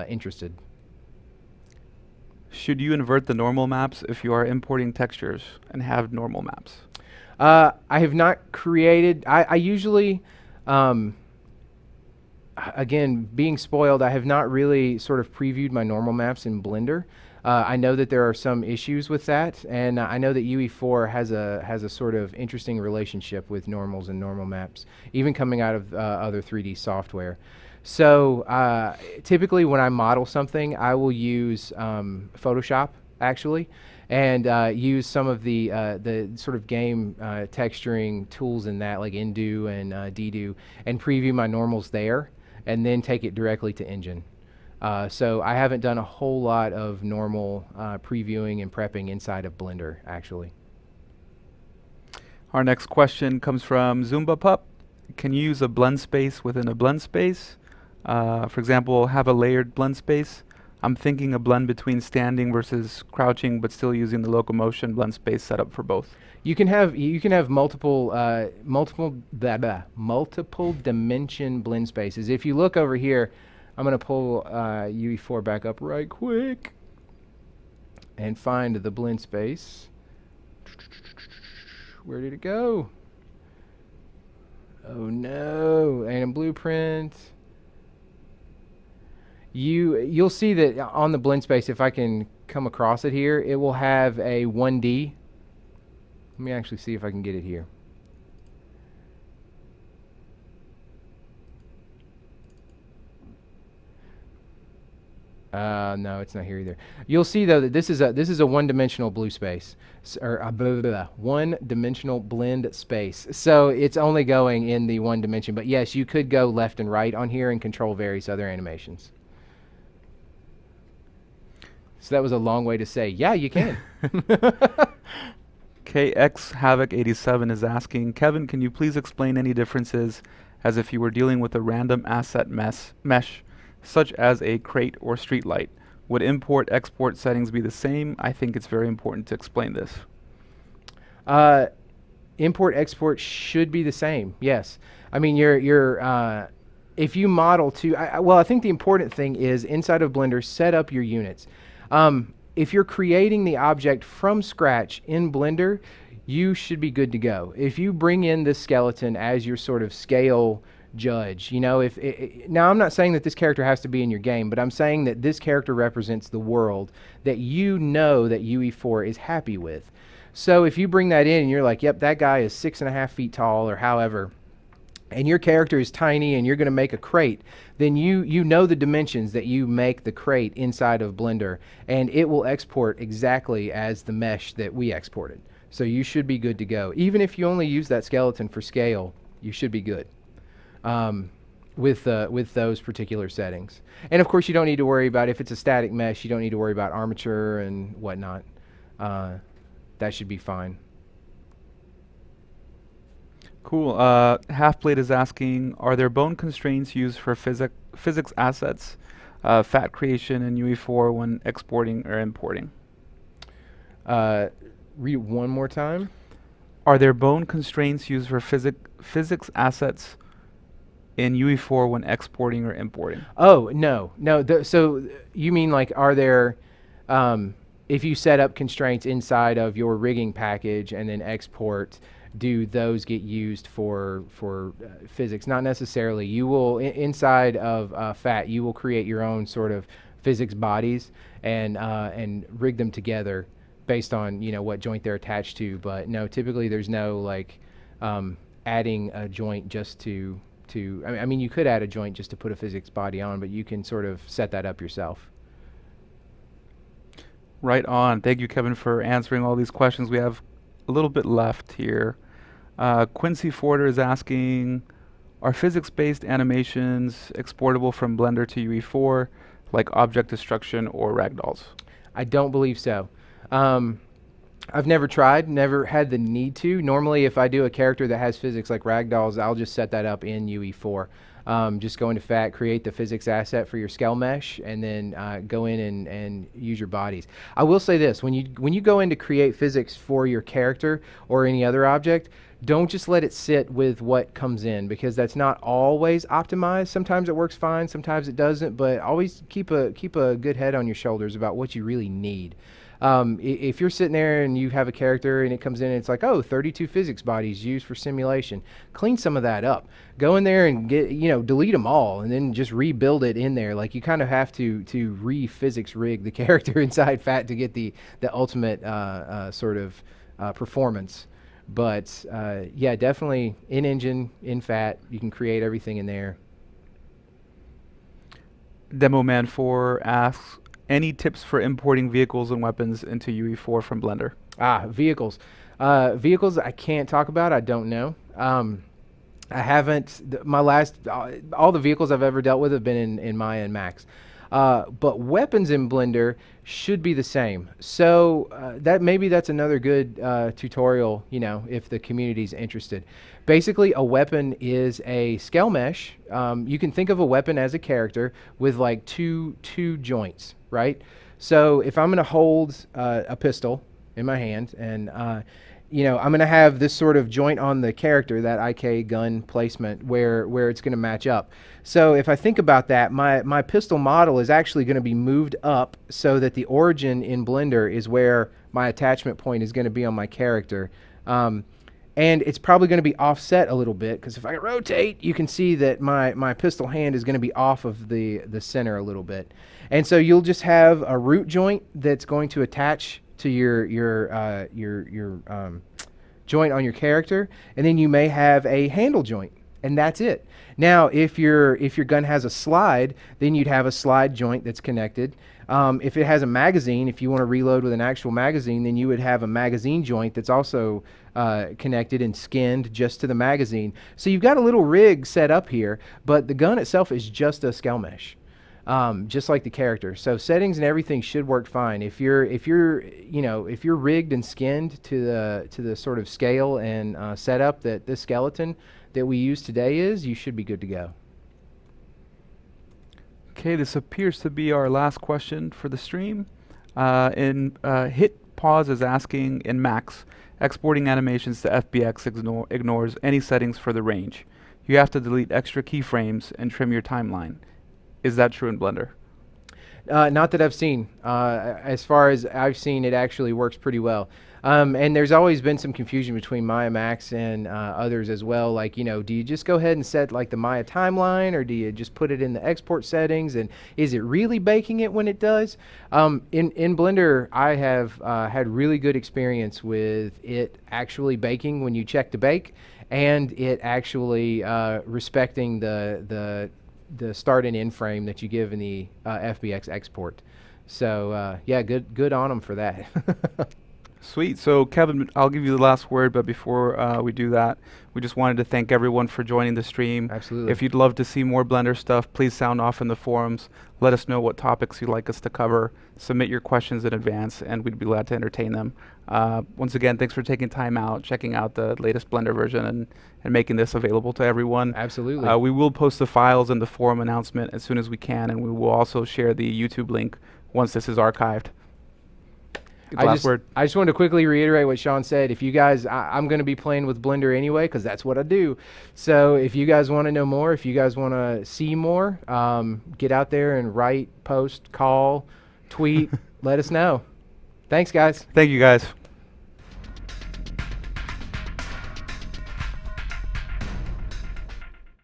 interested. Should you invert the normal maps if you are importing textures and have normal maps? I have not created, I usually, again, being spoiled, I have not really sort of previewed my normal maps in Blender. I know that there are some issues with that, and I know that UE4 has a sort of interesting relationship with normals and normal maps, even coming out of other 3D software. So typically when I model something, I will use Photoshop, actually, and use some of the sort of game texturing tools in that, like Endo and Dedo, and preview my normals there, and then take it directly to Engine. So I haven't done a whole lot of normal previewing and prepping inside of Blender, actually. Our next question comes from Zumba Pup. Can you use a blend space within a blend space? For example, have a layered blend space. I'm thinking a blend between standing versus crouching, but still using the locomotion blend space setup for both. You can have multiple dimension blend spaces. If you look over here, I'm going to pull UE4 back up right quick and find the blend space. Where did it go? Oh no! And in Blueprint, you'll see that on the blend space, if I can come across it here, it will have a 1D. Let me actually see if I can get it here. No, it's not here either. You'll see though that this is a one-dimensional blue space, or one-dimensional blend space. So it's only going in the one dimension. But yes, you could go left and right on here and control various other animations. So that was a long way to say, yeah, you can. KX Havoc 87 is asking, Kevin, can you please explain any differences as if you were dealing with a random asset mesh, such as a crate or street light? Would import-export settings be the same? I think it's very important to explain this. Import-export should be the same, yes. I mean, if you model to, well, I think the important thing is inside of Blender, set up your units. If you're creating the object from scratch in Blender, you should be good to go. If you bring in this skeleton as your sort of scale judge, now I'm not saying that this character has to be in your game, but I'm saying that this character represents the world that you know that UE4 is happy with. So if you bring that in and you're like, yep, that guy is 6.5 feet tall or however, and your character is tiny and you're going to make a crate, then you know the dimensions that you make the crate inside of Blender, and it will export exactly as the mesh that we exported. So you should be good to go. Even if you only use that skeleton for scale, you should be good. with those particular settings. And of course, you don't need to worry about if it's a static mesh. You don't need to worry about armature and whatnot. That should be fine. Cool. Halfblade is asking, are there bone constraints used for physics assets, fat creation in UE4 when exporting or importing? Read it one more time. Are there bone constraints used for physics assets in UE4 when exporting or importing? Oh, no. So you mean like, are there, if you set up constraints inside of your rigging package and then export, do those get used for physics? Not necessarily. You will, inside of FAT, you will create your own sort of physics bodies and rig them together based on, you know, what joint they're attached to. But no, typically there's no like adding a joint just to I mean, you could add a joint just to put a physics body on, but you can sort of set that up yourself. Right on. Thank you, Kevin, for answering all these questions. We have a little bit left here. Quincy Forder is asking, are physics-based animations exportable from Blender to UE4, like object destruction or ragdolls? I don't believe so. I've never tried, never had the need to. Normally, if I do a character that has physics like ragdolls, I'll just set that up in UE4. Just go into FAT, create the physics asset for your scale mesh, and then go in and use your bodies. I will say this, when you go in to create physics for your character or any other object, don't just let it sit with what comes in, because that's not always optimized. Sometimes it works fine, sometimes it doesn't, but always keep a good head on your shoulders about what you really need. If you're sitting there and you have a character and it comes in and it's like, oh, 32 physics bodies used for simulation, clean some of that up. Go in there and delete them all and then just rebuild it in there. Like, you kind of have to re-physics rig the character inside FAT to get the ultimate sort of performance. But yeah, definitely in engine, in FAT, you can create everything in there. Demo Man 4 asks, any tips for importing vehicles and weapons into UE4 from Blender? Vehicles. Vehicles I can't talk about. I don't know. I haven't. All the vehicles I've ever dealt with have been in Maya and Max. But weapons in Blender should be the same. So that's another good tutorial, if the community's interested. Basically, a weapon is a scale mesh. You can think of a weapon as a character with like two joints, right? So if I'm going to hold a pistol in my hand and I'm going to have this sort of joint on the character, that IK gun placement where it's going to match up. So if I think about that, my pistol model is actually going to be moved up so that the origin in Blender is where my attachment point is going to be on my character. And it's probably going to be offset a little bit, because if I rotate, you can see that my pistol hand is going to be off of the center a little bit. And so you'll just have a root joint that's going to attach to your joint on your character, and then you may have a handle joint, and that's it. Now, if your gun has a slide, then you'd have a slide joint that's connected. If it has a magazine, if you want to reload with an actual magazine, then you would have a magazine joint that's also connected and skinned just to the magazine. So you've got a little rig set up here, but the gun itself is just a scale mesh. Just like the character. So settings and everything should work fine. If you're rigged and skinned to the sort of scale and setup that this skeleton that we use today is, you should be good to go. Okay, this appears to be our last question for the stream. Hit Pause is asking, in Max, exporting animations to Fbx ignores any settings for the range. You have to delete extra keyframes and trim your timeline. Is that true in Blender? Not that I've seen. As far as I've seen, it actually works pretty well. And there's always been some confusion between Maya Max and others as well. Like, do you just go ahead and set like the Maya timeline, or do you just put it in the export settings? And is it really baking it when it does? In Blender, I have had really good experience with it actually baking when you check to bake, and it actually respecting the start and end frame that you give in the Fbx export. So yeah, good on them for that. Sweet. So, Kevin, I'll give you the last word, but before we do that, we just wanted to thank everyone for joining the stream. Absolutely. If you'd love to see more Blender stuff, please sound off in the forums. Let us know what topics you'd like us to cover. Submit your questions in advance, and we'd be glad to entertain them. Once again, thanks for taking time out, checking out the latest Blender version, and making this available to everyone. Absolutely. We will post the files in the forum announcement as soon as we can, and we will also share the YouTube link once this is archived. Last word. I just wanted to quickly reiterate what Sean said. If you guys, I'm going to be playing with Blender anyway because that's what I do. So if you guys want to know more, if you guys want to see more, get out there and write, post, call, tweet, let us know. Thanks, guys. Thank you, guys.